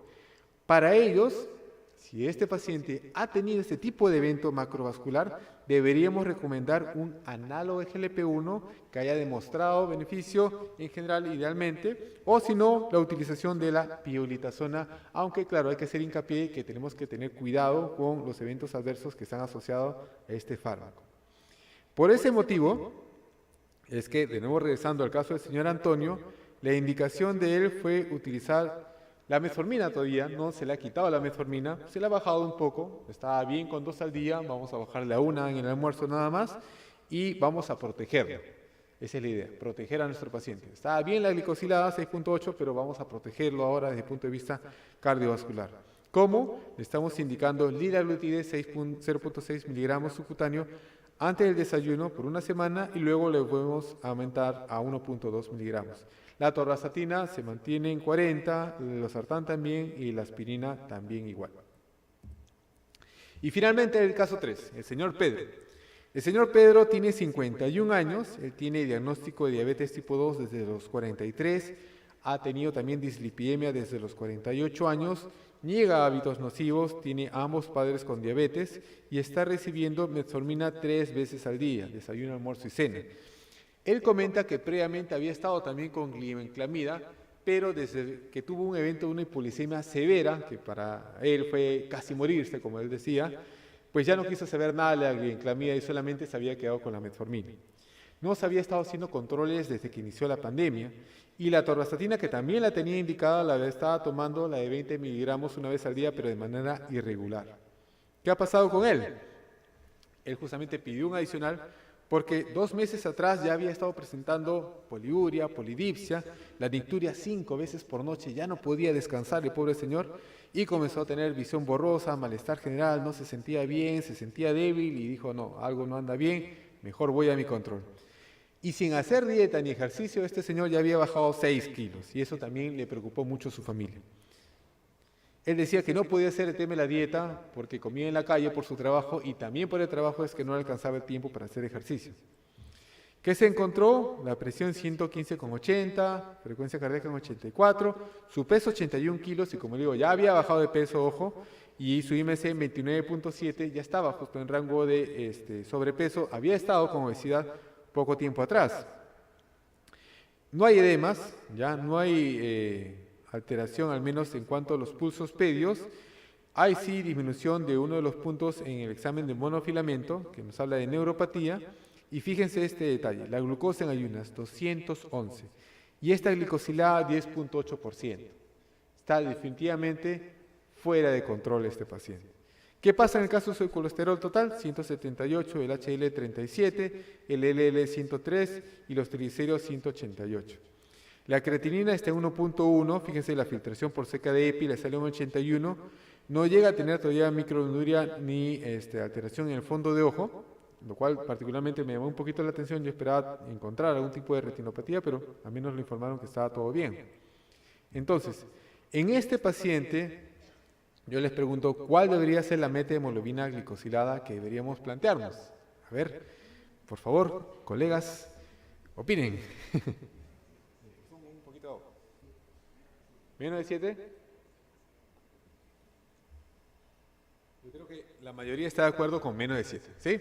Para ellos, si este paciente ha tenido este tipo de evento macrovascular, deberíamos recomendar un análogo de GLP-1 que haya demostrado beneficio en general, idealmente, o si no, la utilización de la pioglitazona, aunque claro, hay que hacer hincapié que tenemos que tener cuidado con los eventos adversos que están asociados a este fármaco. Por ese motivo, es que, de nuevo regresando al caso del señor Antonio, la indicación de él fue utilizar la metformina. Todavía no se le ha quitado la metformina, se le ha bajado un poco, estaba bien con 2 al día, vamos a bajarle a 1 en el almuerzo nada más y vamos a protegerlo. Esa es la idea, proteger a nuestro paciente. Estaba bien la glicosilada 6.8, pero vamos a protegerlo ahora desde el punto de vista cardiovascular. ¿Cómo? Le estamos indicando liraglutide 0.6 miligramos subcutáneo antes del desayuno por 1 semana y luego le podemos aumentar a 1.2 miligramos. La atorvastatina se mantiene en 40, el losartán también y la aspirina también igual. Y finalmente el caso 3, el señor Pedro. El señor Pedro tiene 51 años, él tiene diagnóstico de diabetes tipo 2 desde los 43, ha tenido también dislipidemia desde los 48 años, niega hábitos nocivos, tiene a ambos padres con diabetes y está recibiendo metformina 3 veces al día, desayuno, almuerzo y cena. Él comenta que previamente había estado también con glibenclamida, pero desde que tuvo un evento de una hipoglicemia severa, que para él fue casi morirse, como él decía, pues ya no quiso saber nada de la glibenclamida y solamente se había quedado con la metformina. No se había estado haciendo controles desde que inició la pandemia, y la atorvastatina, que también la tenía indicada, la estaba tomando la de 20 miligramos 1 vez al día, pero de manera irregular. ¿Qué ha pasado con él? Él justamente pidió un adicional porque 2 meses atrás ya había estado presentando poliuria, polidipsia, la nicturia 5 veces por noche, ya no podía descansar el pobre señor y comenzó a tener visión borrosa, malestar general, no se sentía bien, se sentía débil y dijo, no, algo no anda bien, mejor voy a mi control. Y sin hacer dieta ni ejercicio, este señor ya había bajado 6 kilos y eso también le preocupó mucho a su familia. Él decía que no podía hacer el tema de la dieta porque comía en la calle por su trabajo y también por el trabajo es que no le alcanzaba el tiempo para hacer ejercicio. ¿Qué se encontró? La presión 115,80, frecuencia cardíaca en 84, su peso 81 kilos y como digo, ya había bajado de peso, ojo, y su IMC en 29,7 ya estaba justo en rango de sobrepeso, había estado con obesidad poco tiempo atrás. No hay edemas, ya no hay alteración, al menos en cuanto a los pulsos pedios. Hay sí disminución de uno de los puntos en el examen de monofilamento, que nos habla de neuropatía. Y fíjense este detalle, la glucosa en ayunas, 211. Y esta glicosilada, 10,8%. Está definitivamente fuera de control este paciente. ¿Qué pasa en el caso del colesterol total? 178, el HDL 37, el LDL 103 y los triglicéridos 188. La creatinina está en 1,1, fíjense la filtración por seca de EPI, le salió en 81, no llega a tener todavía micronuria ni alteración en el fondo de ojo, lo cual particularmente me llamó un poquito la atención. Yo esperaba encontrar algún tipo de retinopatía, pero al menos le informaron que estaba todo bien. Entonces, en este paciente, yo les pregunto, ¿cuál debería ser la meta de hemoglobina glicosilada que deberíamos plantearnos? A ver, por favor, colegas, opinen. Un poquito. ¿Menos de 7? Yo creo que la mayoría está de acuerdo con menos de 7, ¿sí?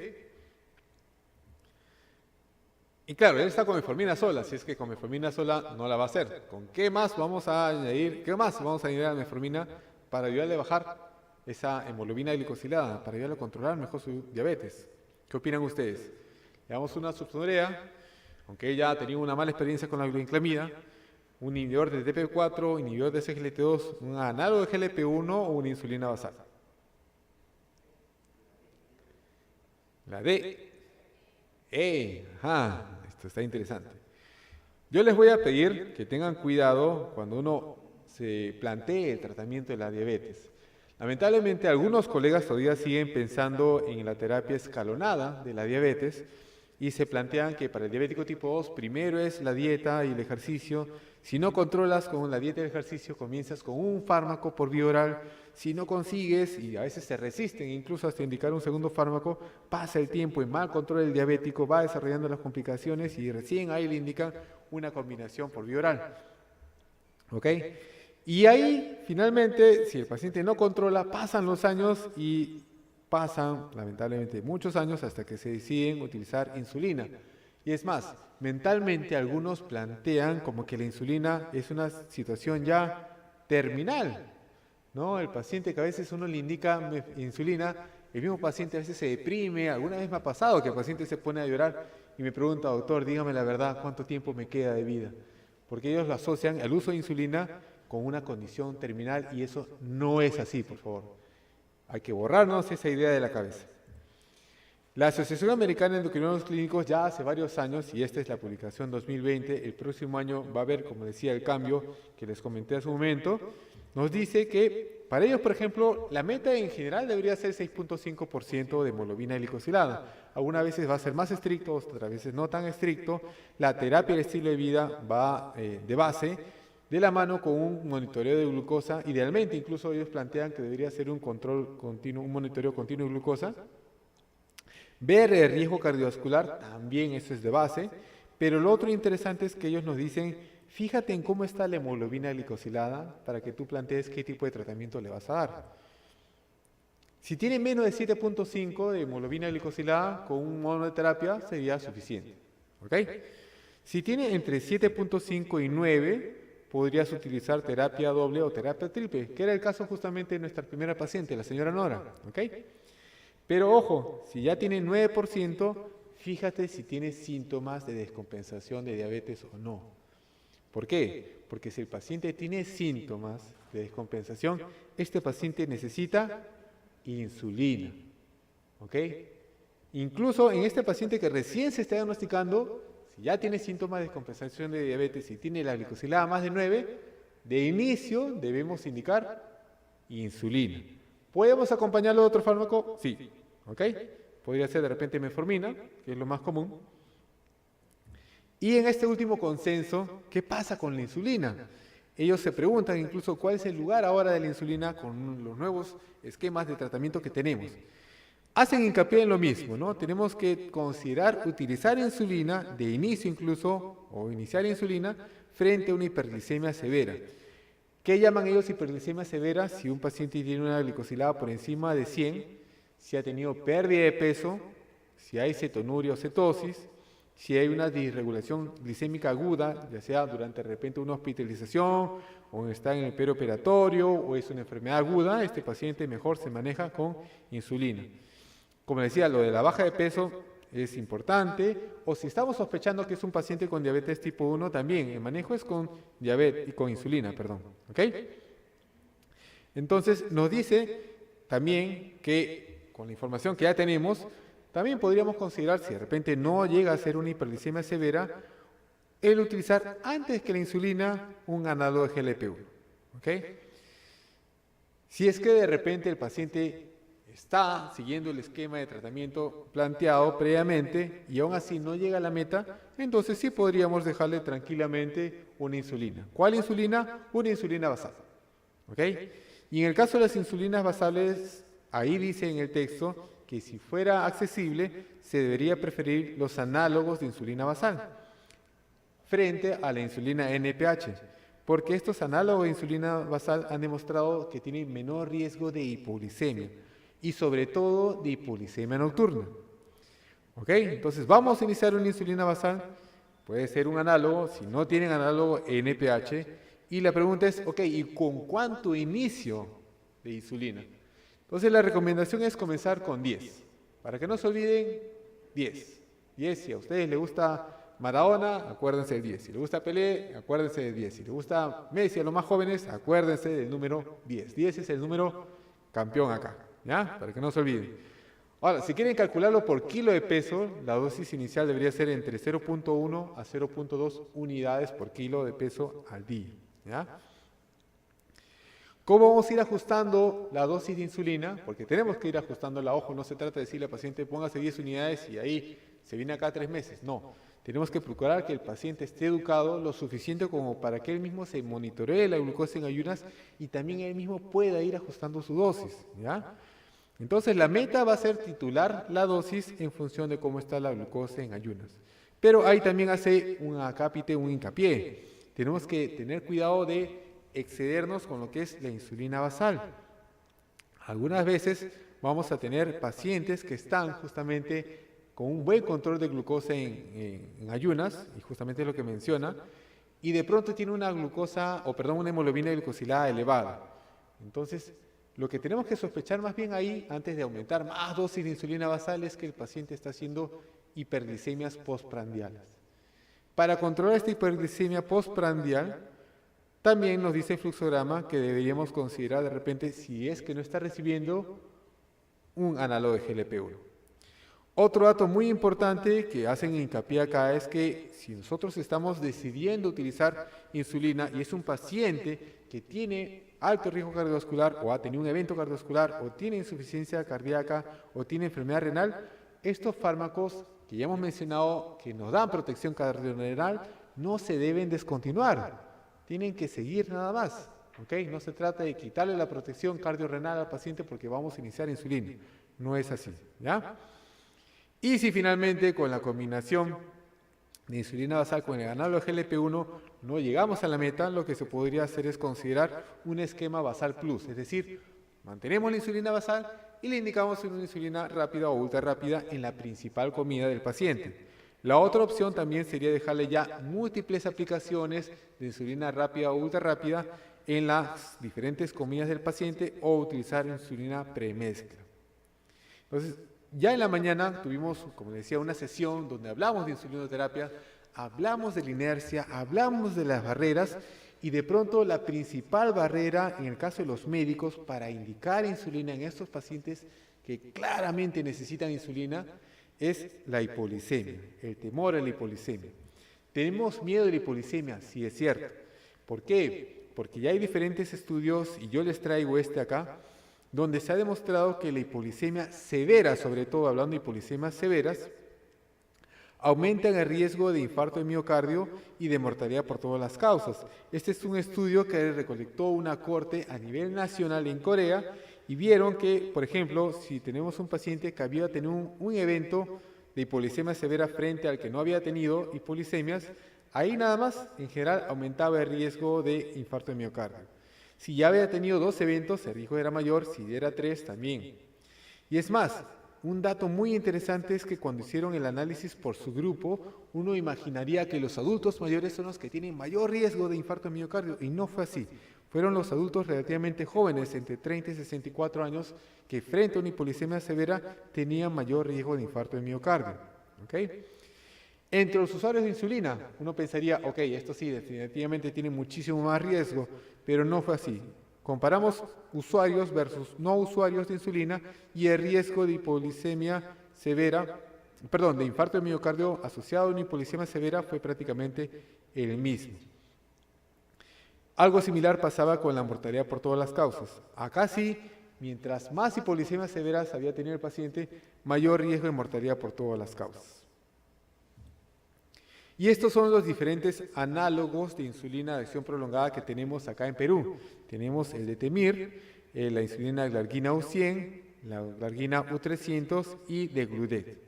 Y claro, él está con metformina sola, así es que con metformina sola no la va a hacer. ¿Con qué más vamos a añadir? ¿Qué más vamos a añadir a la metformina para ayudarle a bajar esa hemoglobina glicosilada, para ayudarle a controlar mejor su diabetes? ¿Qué opinan ustedes? Le damos una sulfonylurea, aunque ella ha tenido una mala experiencia con la glicosamida, un inhibidor de TP4, inhibidor de SGLT2, un análogo de GLP-1 o una insulina basal. La D. Esto está interesante. Yo les voy a pedir que tengan cuidado cuando uno se plantee el tratamiento de la diabetes. Lamentablemente, algunos colegas todavía siguen pensando en la terapia escalonada de la diabetes y se plantean que para el diabético tipo 2 primero es la dieta y el ejercicio. Si no controlas con la dieta y el ejercicio, comienzas con un fármaco por vía oral. Si no consigues, y a veces se resisten incluso hasta indicar un segundo fármaco, pasa el tiempo y mal control del diabético, va desarrollando las complicaciones y recién ahí le indican una combinación por vía oral. ¿Ok? Y ahí, finalmente, si el paciente no controla, pasan los años y pasan, lamentablemente, muchos años hasta que se deciden utilizar insulina. Y es más, mentalmente algunos plantean como que la insulina es una situación ya terminal, ¿no? El paciente que a veces uno le indica insulina, el mismo paciente a veces se deprime. Alguna vez me ha pasado que el paciente se pone a llorar y me pregunta, doctor, dígame la verdad, ¿cuánto tiempo me queda de vida? Porque ellos lo asocian al uso de insulina con una condición terminal y eso no es así, por favor. Hay que borrarnos esa idea de la cabeza. La Asociación Americana de Endocrinólogos Clínicos ya hace varios años, y esta es la publicación 2020, el próximo año va a haber, como decía, el cambio que les comenté hace un momento, nos dice que para ellos, por ejemplo, la meta en general debería ser 6,5% de hemoglobina glicosilada. Algunas veces va a ser más estricto, otras veces no tan estricto. La terapia del estilo de vida va de base, de la mano con un monitoreo de glucosa. Idealmente, incluso ellos plantean que debería ser un control continuo, un monitoreo continuo de glucosa. Ver el riesgo cardiovascular, también eso es de base, pero lo otro interesante es que ellos nos dicen, fíjate en cómo está la hemoglobina glicosilada para que tú plantees qué tipo de tratamiento le vas a dar. Si tiene menos de 7,5 de hemoglobina glicosilada, con un monoterapia sería suficiente. ¿Ok? Si tiene entre 7,5 y 9, podrías utilizar terapia doble o terapia triple, que era el caso justamente de nuestra primera paciente, la señora Nora. ¿Ok? Pero ojo, si ya tiene 9%, fíjate si tiene síntomas de descompensación de diabetes o no. ¿Por qué? Porque si el paciente tiene síntomas de descompensación, este paciente necesita insulina. ¿Ok? Incluso en este paciente que recién se está diagnosticando, si ya tiene síntomas de descompensación de diabetes y tiene la glicosilada más de 9, de inicio debemos indicar insulina. ¿Podemos acompañarlo de otro fármaco? Sí. ¿Ok? Podría ser de repente metformina, que es lo más común. Y en este último consenso, ¿qué pasa con la insulina? Ellos se preguntan incluso cuál es el lugar ahora de la insulina con los nuevos esquemas de tratamiento que tenemos. hacen hincapié en lo mismo, ¿no? Tenemos que considerar utilizar insulina de inicio incluso, o iniciar insulina, frente a una hiperglicemia severa. ¿Qué llaman ellos hiperglicemia severa? Si un paciente tiene una glicosilada por encima de 100, si ha tenido pérdida de peso, si hay cetonuria o cetosis, si hay una disregulación glicémica aguda, ya sea durante de repente una hospitalización, o está en el perioperatorio, o es una enfermedad aguda, este paciente mejor se maneja con insulina. Como decía, lo de la baja de peso es importante, o si estamos sospechando que es un paciente con diabetes tipo 1, también el manejo es con insulina, perdón, ¿ok? Entonces nos dice también que con la información que ya tenemos, también podríamos considerar, si de repente no llega a ser una hiperglicemia severa, el utilizar antes que la insulina un análogo de GLP-1, ¿ok? Si es que de repente el paciente está siguiendo el esquema de tratamiento planteado previamente y aún así no llega a la meta, entonces sí podríamos dejarle tranquilamente una insulina. ¿Cuál insulina? Una insulina basal. ¿Ok? Y en el caso de las insulinas basales, ahí dice en el texto que si fuera accesible, se debería preferir los análogos de insulina basal frente a la insulina NPH, porque estos análogos de insulina basal han demostrado que tienen menor riesgo de hipoglicemia y sobre todo de hipoglicemia nocturna. ¿Ok? Entonces vamos a iniciar una insulina basal, puede ser un análogo, si no tienen análogo NPH, y la pregunta es, ok, ¿y con cuánto inicio de insulina? Entonces la recomendación es comenzar con 10, para que no se olviden 10. 10, si a ustedes les gusta Maradona, acuérdense del 10. Si les gusta Pelé, acuérdense del 10. Si les gusta Messi, a los más jóvenes, acuérdense del número 10. 10 es el número campeón acá, ¿ya? Para que no se olviden. Ahora, si quieren calcularlo por kilo de peso, la dosis inicial debería ser entre 0.1 a 0.2 unidades por kilo de peso al día, ¿ya? ¿Cómo vamos a ir ajustando la dosis de insulina? Porque tenemos que ir ajustándola. Ojo, no se trata de decirle al paciente póngase 10 unidades y ahí se viene acá 3 meses. No, tenemos que procurar que el paciente esté educado lo suficiente como para que él mismo se monitoree la glucosa en ayunas y también él mismo pueda ir ajustando su dosis, ¿ya? Entonces la meta va a ser titular la dosis en función de cómo está la glucosa en ayunas. Pero ahí también hace un acápite, un hincapié. Tenemos que tener cuidado de excedernos con lo que es la insulina basal. Algunas veces vamos a tener pacientes que están justamente con un buen control de glucosa en ayunas, y justamente es lo que menciona, y de pronto tiene una una hemoglobina glicosilada elevada. Entonces, lo que tenemos que sospechar más bien ahí, antes de aumentar más dosis de insulina basal, es que el paciente está haciendo hiperglicemias postprandiales. Para controlar esta hiperglicemia postprandial, también nos dice el fluxograma que deberíamos considerar de repente si es que no está recibiendo un análogo de GLP-1. Otro dato muy importante que hacen hincapié acá es que si nosotros estamos decidiendo utilizar insulina y es un paciente que tiene alto riesgo cardiovascular o ha tenido un evento cardiovascular o tiene insuficiencia cardíaca o tiene enfermedad renal, estos fármacos que ya hemos mencionado que nos dan protección cardiorrenal no se deben descontinuar. Tienen que seguir nada más, ¿ok? No se trata de quitarle la protección cardiorrenal al paciente porque vamos a iniciar insulina. No es así, ¿ya? Y si finalmente con la combinación de insulina basal con el análogo GLP-1 no llegamos a la meta, lo que se podría hacer es considerar un esquema basal plus, es decir, mantenemos la insulina basal y le indicamos una insulina rápida o ultra rápida en la principal comida del paciente. La otra opción también sería dejarle ya múltiples aplicaciones de insulina rápida o ultra rápida en las diferentes comidas del paciente o utilizar insulina premezcla. Entonces, ya en la mañana tuvimos, como decía, una sesión donde hablamos de insulinoterapia, hablamos de la inercia, hablamos de las barreras y de pronto la principal barrera en el caso de los médicos para indicar insulina en estos pacientes que claramente necesitan insulina es la hipoglicemia, el temor a la hipoglicemia. ¿Tenemos miedo de la hipoglicemia? Sí, es cierto. ¿Por qué? Porque ya hay diferentes estudios, y yo les traigo este acá, donde se ha demostrado que la hipoglicemia severa, sobre todo hablando de hipoglicemias severas, aumentan el riesgo de infarto de miocardio y de mortalidad por todas las causas. Este es un estudio que recolectó una corte a nivel nacional en Corea y vieron que, por ejemplo, si tenemos un paciente que había tenido un evento de hipoglicemia severa frente al que no había tenido hipoglicemias, ahí nada más, en general, aumentaba el riesgo de infarto de miocardio. Si ya había tenido 2 eventos, el riesgo era mayor, si era 3 también. Y es más, un dato muy interesante es que cuando hicieron el análisis por su grupo, uno imaginaría que los adultos mayores son los que tienen mayor riesgo de infarto de miocardio, y no fue así. Fueron los adultos relativamente jóvenes, entre 30 y 64 años, que frente a una hipoglicemia severa tenían mayor riesgo de infarto de miocardio. ¿Okay? Entre los usuarios de insulina, uno pensaría, ok, esto sí, definitivamente tiene muchísimo más riesgo, pero no fue así. Comparamos usuarios versus no usuarios de insulina y el riesgo de hipoglicemia severa, perdón, de infarto de miocardio asociado a una hipoglicemia severa fue prácticamente el mismo. Algo similar pasaba con la mortalidad por todas las causas. Acá sí, mientras más hipoglicemias severas había tenido el paciente, mayor riesgo de mortalidad por todas las causas. Y estos son los diferentes análogos de insulina de acción prolongada que tenemos acá en Perú. Tenemos el de Temir, la insulina glargina U100, la glargina U300 y de Gludet.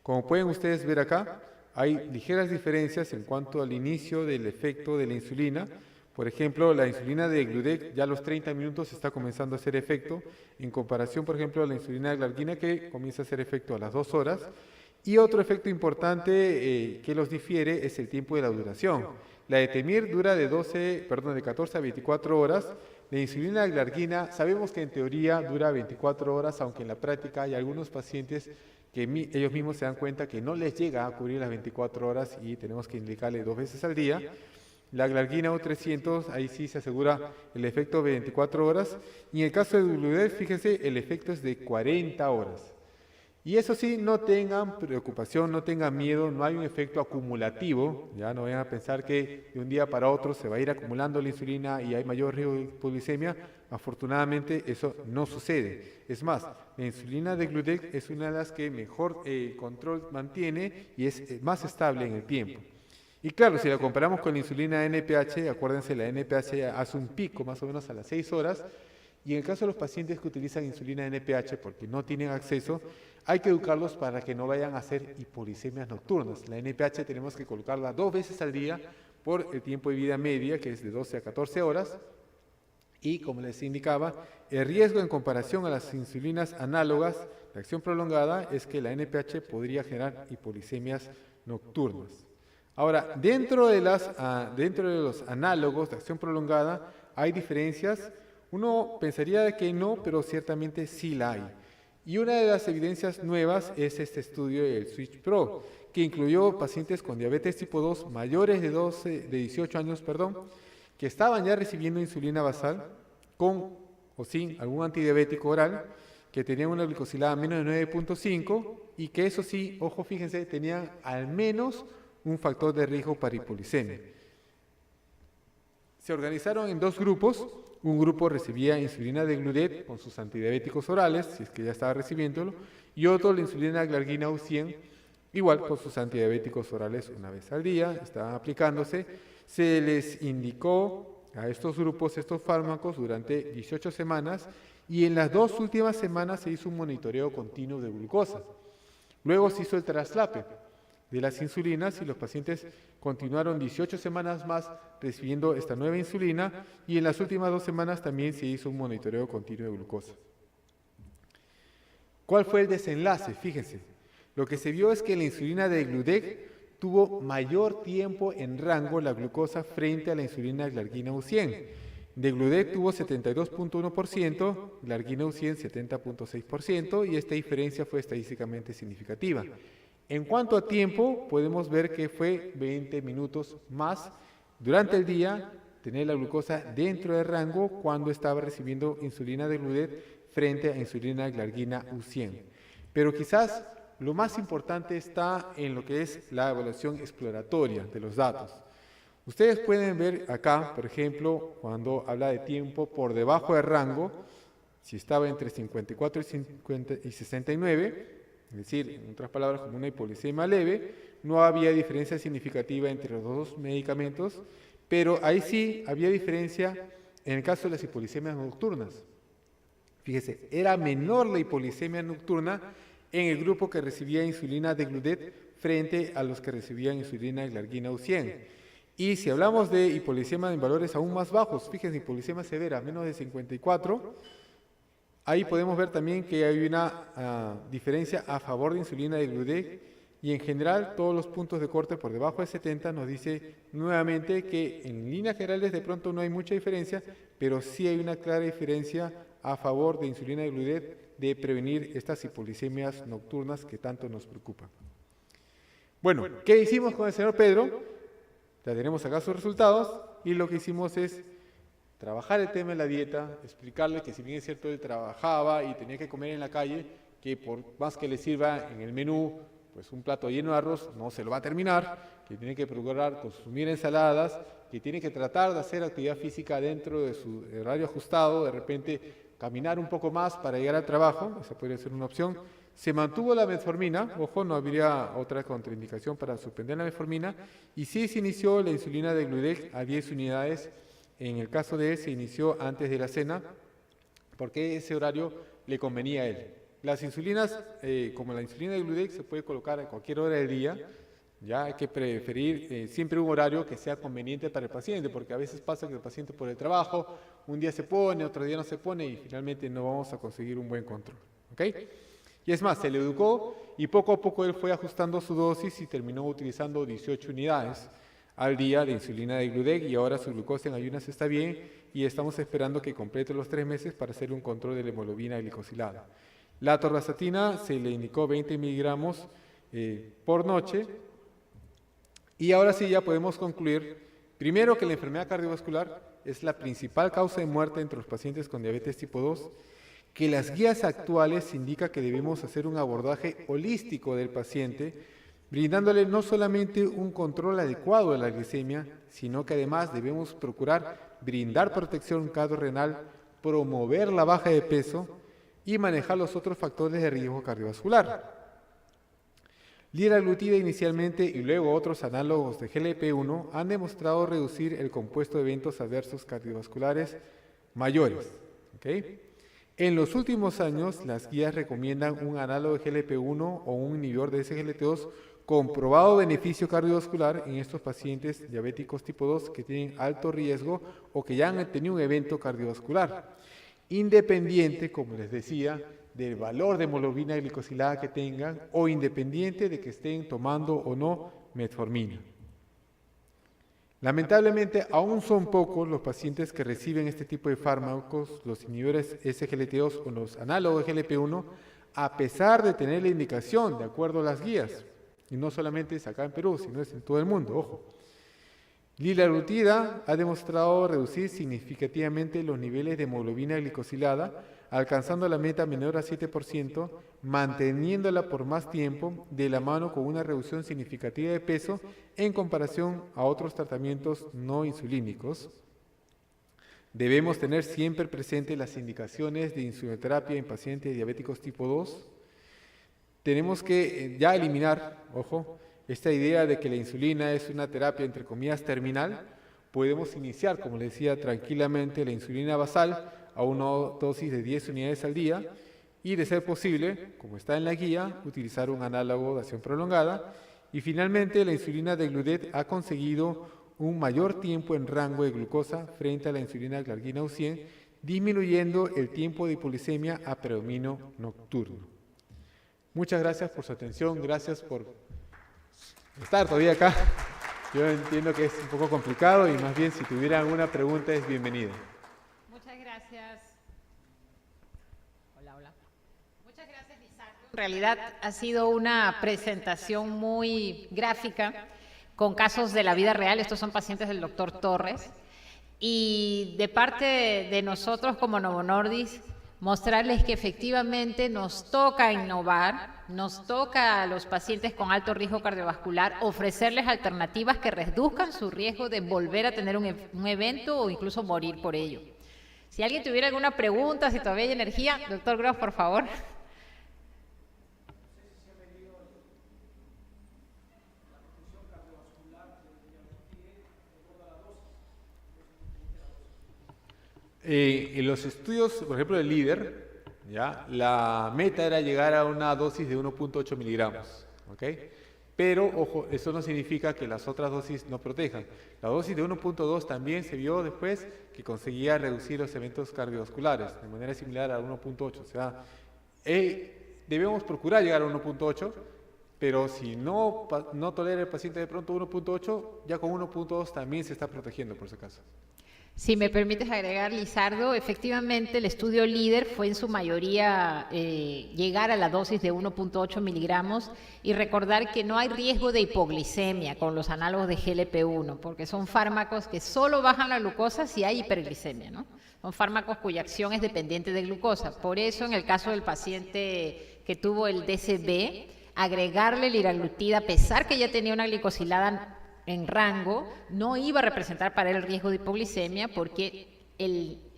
Como pueden ustedes ver acá, hay ligeras diferencias en cuanto al inicio del efecto de la insulina. Por ejemplo, la insulina de Gludet ya a los 30 minutos está comenzando a hacer efecto, en comparación, por ejemplo, a la insulina de glargina que comienza a hacer efecto a las 2 horas. Y otro efecto importante que los difiere es el tiempo de la duración. La de Temir dura de 14 a 24 horas. La insulina de glargina sabemos que en teoría dura 24 horas, aunque en la práctica hay algunos pacientes que ellos mismos se dan cuenta que no les llega a cubrir las 24 horas y tenemos que indicarle 2 veces al día. La glargina U300, ahí sí se asegura el efecto de 24 horas. Y en el caso de Gludet, fíjense, el efecto es de 40 horas. Y eso sí, no tengan preocupación, no tengan miedo, no hay un efecto acumulativo, ya no vayan a pensar que de un día para otro se va a ir acumulando la insulina y hay mayor riesgo de hipoglicemia. Afortunadamente eso no sucede. Es más, la insulina de Gludet es una de las que mejor control mantiene y es más estable en el tiempo. Y claro, si la comparamos con la insulina NPH, acuérdense, la NPH hace un pico más o menos a las 6 horas, y en el caso de los pacientes que utilizan insulina NPH porque no tienen acceso, hay que educarlos para que no vayan a hacer hipoglicemias nocturnas. La NPH tenemos que colocarla 2 veces al día por el tiempo de vida media, que es de 12 a 14 horas. Y como les indicaba, el riesgo en comparación a las insulinas análogas de acción prolongada es que la NPH podría generar hipoglicemias nocturnas. Ahora, dentro de los análogos de acción prolongada hay diferencias. Uno pensaría que no, pero ciertamente sí la hay. Y una de las evidencias nuevas es este estudio del Switch Pro, que incluyó pacientes con diabetes tipo 2 mayores de 18 años, que estaban ya recibiendo insulina basal con o sin algún antidiabético oral, que tenían una glicosilada menos de 9.5 y que eso sí, ojo, fíjense, tenían al menos un factor de riesgo para hipoglicemia. Se organizaron en 2 grupos. Un grupo recibía insulina de Gludet con sus antidiabéticos orales, si es que ya estaba recibiéndolo, y otro la insulina glargina U100, igual con sus antidiabéticos orales una vez al día, estaban aplicándose. Se les indicó a estos grupos estos fármacos durante 18 semanas y en las 2 últimas semanas se hizo un monitoreo continuo de glucosa. Luego se hizo el traslape de las insulinas y los pacientes continuaron 18 semanas más recibiendo esta nueva insulina y en las últimas 2 semanas también se hizo un monitoreo continuo de glucosa. ¿Cuál fue el desenlace? Fíjense, lo que se vio es que la insulina de Gludet tuvo mayor tiempo en rango la glucosa frente a la insulina glargina U100. De Gludet tuvo 72.1%, glargina U100 70.6% y esta diferencia fue estadísticamente significativa. En cuanto a tiempo, podemos ver que fue 20 minutos más durante el día tener la glucosa dentro del rango cuando estaba recibiendo insulina de Gludet frente a insulina glargina U100. Pero quizás lo más importante está en lo que es la evaluación exploratoria de los datos. Ustedes pueden ver acá, por ejemplo, cuando habla de tiempo por debajo del rango, si estaba entre 54 y 69, es decir, en otras palabras, como una hipoglicemia leve, no había diferencia significativa entre los 2 medicamentos, pero ahí sí había diferencia en el caso de las hipoglicemias nocturnas. Fíjese, era menor la hipoglicemia nocturna en el grupo que recibía insulina Degludec frente a los que recibían insulina glargina U100. Y si hablamos de hipoglicemia en valores aún más bajos, fíjense, hipoglicemia severa, menos de 54, ahí podemos ver también que hay una diferencia a favor de insulina Degludec, y en general todos los puntos de corte por debajo de 70 nos dice nuevamente que en líneas generales de pronto no hay mucha diferencia, pero sí hay una clara diferencia a favor de insulina Degludec de prevenir estas hipoglicemias nocturnas que tanto nos preocupan. Bueno, ¿qué hicimos con el señor Pedro? Ya tenemos acá sus resultados y lo que hicimos es trabajar el tema de la dieta, explicarle que si bien es cierto él trabajaba y tenía que comer en la calle, que por más que le sirva en el menú pues un plato lleno de arroz no se lo va a terminar, que tiene que procurar consumir ensaladas, que tiene que tratar de hacer actividad física dentro de su horario ajustado, de repente caminar un poco más para llegar al trabajo, esa podría ser una opción. Se mantuvo la metformina, ojo, no habría otra contraindicación para suspender la metformina, y sí se inició la insulina Degludec a 10 unidades, en el caso de él se inició antes de la cena, porque ese horario le convenía a él. Las insulinas, como la insulina Degludec, se puede colocar a cualquier hora del día, ya hay que preferir siempre un horario que sea conveniente para el paciente, porque a veces pasa que el paciente por el trabajo, un día se pone, otro día no se pone y finalmente no vamos a conseguir un buen control. ¿Ok? Y es más, se le educó y poco a poco él fue ajustando su dosis y terminó utilizando 18 unidades al día de insulina Degludec y ahora su glucosa en ayunas está bien y estamos esperando que complete los 3 meses para hacer un control de la hemoglobina glicosilada. La atorvastatina se le indicó 20 miligramos por noche. Y ahora sí ya podemos concluir, primero, que la enfermedad cardiovascular es la principal causa de muerte entre los pacientes con diabetes tipo 2, que las guías actuales indican que debemos hacer un abordaje holístico del paciente, brindándole no solamente un control adecuado de la glicemia, sino que además debemos procurar brindar protección cardiorrenal, promover la baja de peso y manejar los otros factores de riesgo cardiovascular. Liraglutida inicialmente y luego otros análogos de GLP-1 han demostrado reducir el compuesto de eventos adversos cardiovasculares mayores. ¿Okay? En los últimos años, las guías recomiendan un análogo de GLP-1 o un inhibidor de SGLT2 con probado beneficio cardiovascular en estos pacientes diabéticos tipo 2 que tienen alto riesgo o que ya han tenido un evento cardiovascular, independiente, como les decía, del valor de hemoglobina glicosilada que tengan o independiente de que estén tomando o no metformina. Lamentablemente, aún son pocos los pacientes que reciben este tipo de fármacos, los inhibidores SGLT2 o los análogos de GLP-1, a pesar de tener la indicación, de acuerdo a las guías. Y no solamente es acá en Perú, sino es en todo el mundo, ojo. Liraglutida ha demostrado reducir significativamente los niveles de hemoglobina glicosilada, alcanzando la meta menor a 7%, manteniéndola por más tiempo de la mano con una reducción significativa de peso en comparación a otros tratamientos no insulínicos. Debemos tener siempre presente las indicaciones de insulinoterapia en pacientes diabéticos tipo 2. Tenemos que ya eliminar, ojo, esta idea de que la insulina es una terapia entre comillas terminal. Podemos iniciar, como les decía, tranquilamente la insulina basal a una dosis de 10 unidades al día y, de ser posible, como está en la guía, utilizar un análogo de acción prolongada. Y finalmente, la insulina Degludec ha conseguido un mayor tiempo en rango de glucosa frente a la insulina glargina U100, disminuyendo el tiempo de hipoglicemia a predominio nocturno. Muchas gracias por su atención, gracias por estar todavía acá. Yo entiendo que es un poco complicado y más bien si tuvieran alguna pregunta es bienvenida. Muchas gracias. Hola. Muchas gracias, Lisandro. En realidad ha sido una presentación muy gráfica con casos de la vida real. Estos son pacientes del doctor Torres. Y de parte de nosotros como Novo Nordisk, mostrarles que efectivamente nos toca innovar, nos toca a los pacientes con alto riesgo cardiovascular ofrecerles alternativas que reduzcan su riesgo de volver a tener un evento o incluso morir por ello. Si alguien tuviera alguna pregunta, si todavía hay energía, doctor Gross, por favor. En los estudios, por ejemplo, del LEADER, ¿ya? La meta era llegar a una dosis de 1.8 miligramos, ¿ok? Pero, ojo, eso no significa que las otras dosis no protejan. La dosis de 1.2 también se vio después que conseguía reducir los eventos cardiovasculares de manera similar a 1.8. O sea, debemos procurar llegar a 1.8, pero si no tolera el paciente de pronto 1.8, ya con 1.2 también se está protegiendo, por si acaso. Si me permites agregar, Lizardo, efectivamente el estudio líder fue en su mayoría llegar a la dosis de 1.8 miligramos y recordar que no hay riesgo de hipoglicemia con los análogos de GLP-1, porque son fármacos que solo bajan la glucosa si hay hiperglicemia, ¿no? Son fármacos cuya acción es dependiente de glucosa. Por eso, en el caso del paciente que tuvo el DCB, agregarle liraglutida, a pesar que ya tenía una glicosilada en rango, no iba a representar para él el riesgo de hipoglicemia porque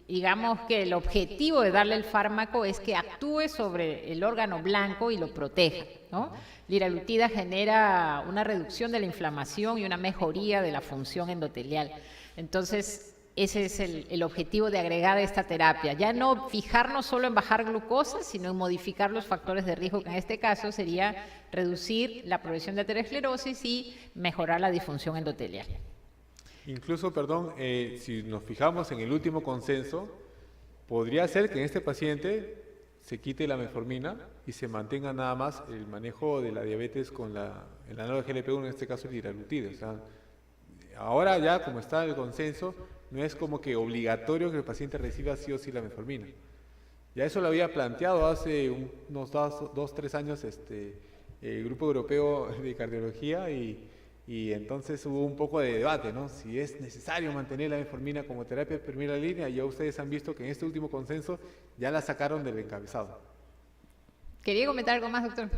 digamos que el objetivo de darle el fármaco es que actúe sobre el órgano blanco y lo proteja, ¿no? Liraglutida genera una reducción de la inflamación y una mejoría de la función endotelial. Entonces, ese es el objetivo de agregar esta terapia. Ya no fijarnos solo en bajar glucosa, sino en modificar los factores de riesgo, que en este caso sería reducir la progresión de aterosclerosis y mejorar la disfunción endotelial. Incluso, perdón, si nos fijamos en el último consenso, podría ser que en este paciente se quite la metformina y se mantenga nada más el manejo de la diabetes con el análogo de GLP-1, en este caso el liraglutida. O sea, ahora ya, como está el consenso, no es como que obligatorio que el paciente reciba sí o sí la metformina. Ya eso lo había planteado hace unos 2-3 años el Grupo Europeo de Cardiología y entonces hubo un poco de debate, ¿no? Si es necesario mantener la metformina como terapia de primera línea. Ya ustedes han visto que en este último consenso ya la sacaron del encabezado. ¿Quería comentar algo más, doctor?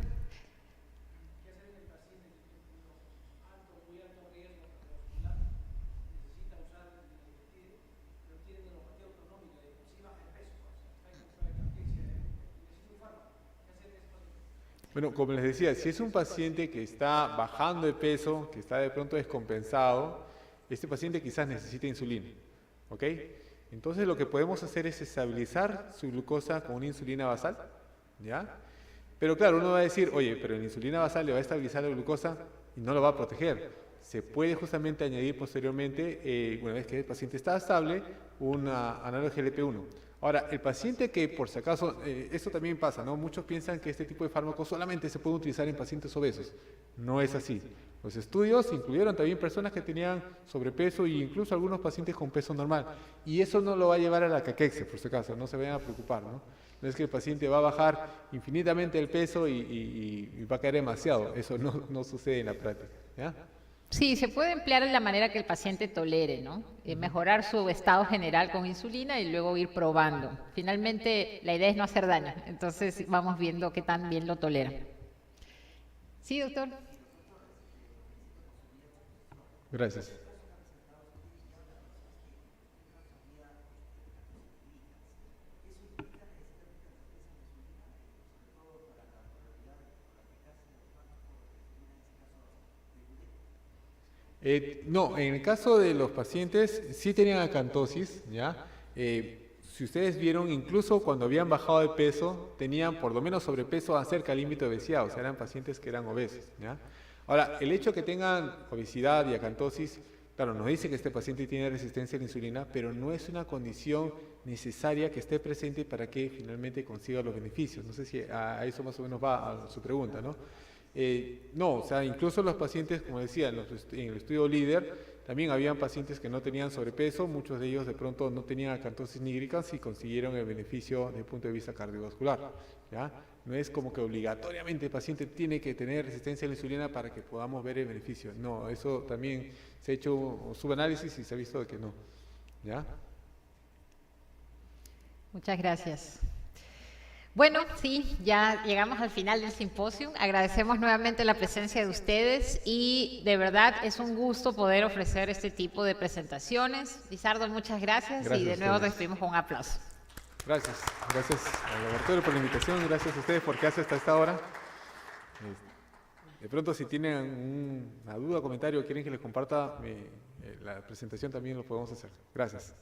Bueno, como les decía, si es un paciente que está bajando de peso, que está de pronto descompensado, este paciente quizás necesita insulina, ¿ok? Entonces lo que podemos hacer es estabilizar su glucosa con una insulina basal, ¿ya? Pero claro, uno va a decir, oye, pero la insulina basal le va a estabilizar la glucosa y no lo va a proteger. Se puede justamente añadir posteriormente, una vez que el paciente está estable, un análogo GLP-1. Ahora, el paciente que, por si acaso, esto también pasa, ¿no? Muchos piensan que este tipo de fármacos solamente se puede utilizar en pacientes obesos. No es así. Los estudios incluyeron también personas que tenían sobrepeso e incluso algunos pacientes con peso normal. Y eso no lo va a llevar a la caquexia, por si acaso, no se vayan a preocupar, ¿no? No es que el paciente va a bajar infinitamente el peso y va a caer demasiado. Eso no sucede en la práctica, ¿ya? Sí, se puede emplear de la manera que el paciente tolere, ¿no? Mejorar su estado general con insulina y luego ir probando. Finalmente, la idea es no hacer daño, entonces vamos viendo qué tan bien lo tolera. Sí, doctor. Gracias. No, en el caso de los pacientes sí tenían acantosis, ¿ya? Si ustedes vieron, incluso cuando habían bajado de peso, tenían por lo menos sobrepeso acerca del límite de obesidad, o sea, eran pacientes que eran obesos, ¿ya? Ahora, el hecho que tengan obesidad y acantosis, claro, nos dice que este paciente tiene resistencia a la insulina, pero no es una condición necesaria que esté presente para que finalmente consiga los beneficios. No sé si a eso más o menos va a su pregunta, ¿no? No, o sea, incluso los pacientes, como decía, en el estudio líder, también habían pacientes que no tenían sobrepeso, muchos de ellos de pronto no tenían acantosis nígricas y consiguieron el beneficio desde el punto de vista cardiovascular, ¿ya? No es como que obligatoriamente el paciente tiene que tener resistencia a la insulina para que podamos ver el beneficio. No, eso también se ha hecho un subanálisis y se ha visto que no, ¿ya? Muchas gracias. Bueno, sí, ya llegamos al final del simposio. Agradecemos nuevamente la presencia de ustedes y de verdad es un gusto poder ofrecer este tipo de presentaciones. Lizardo, muchas gracias y de nuevo te despedimos con un aplauso. Gracias al laboratorio por la invitación, gracias a ustedes por quedarse hasta esta hora. De pronto si tienen una duda, comentario, quieren que les comparta la presentación también lo podemos hacer. Gracias.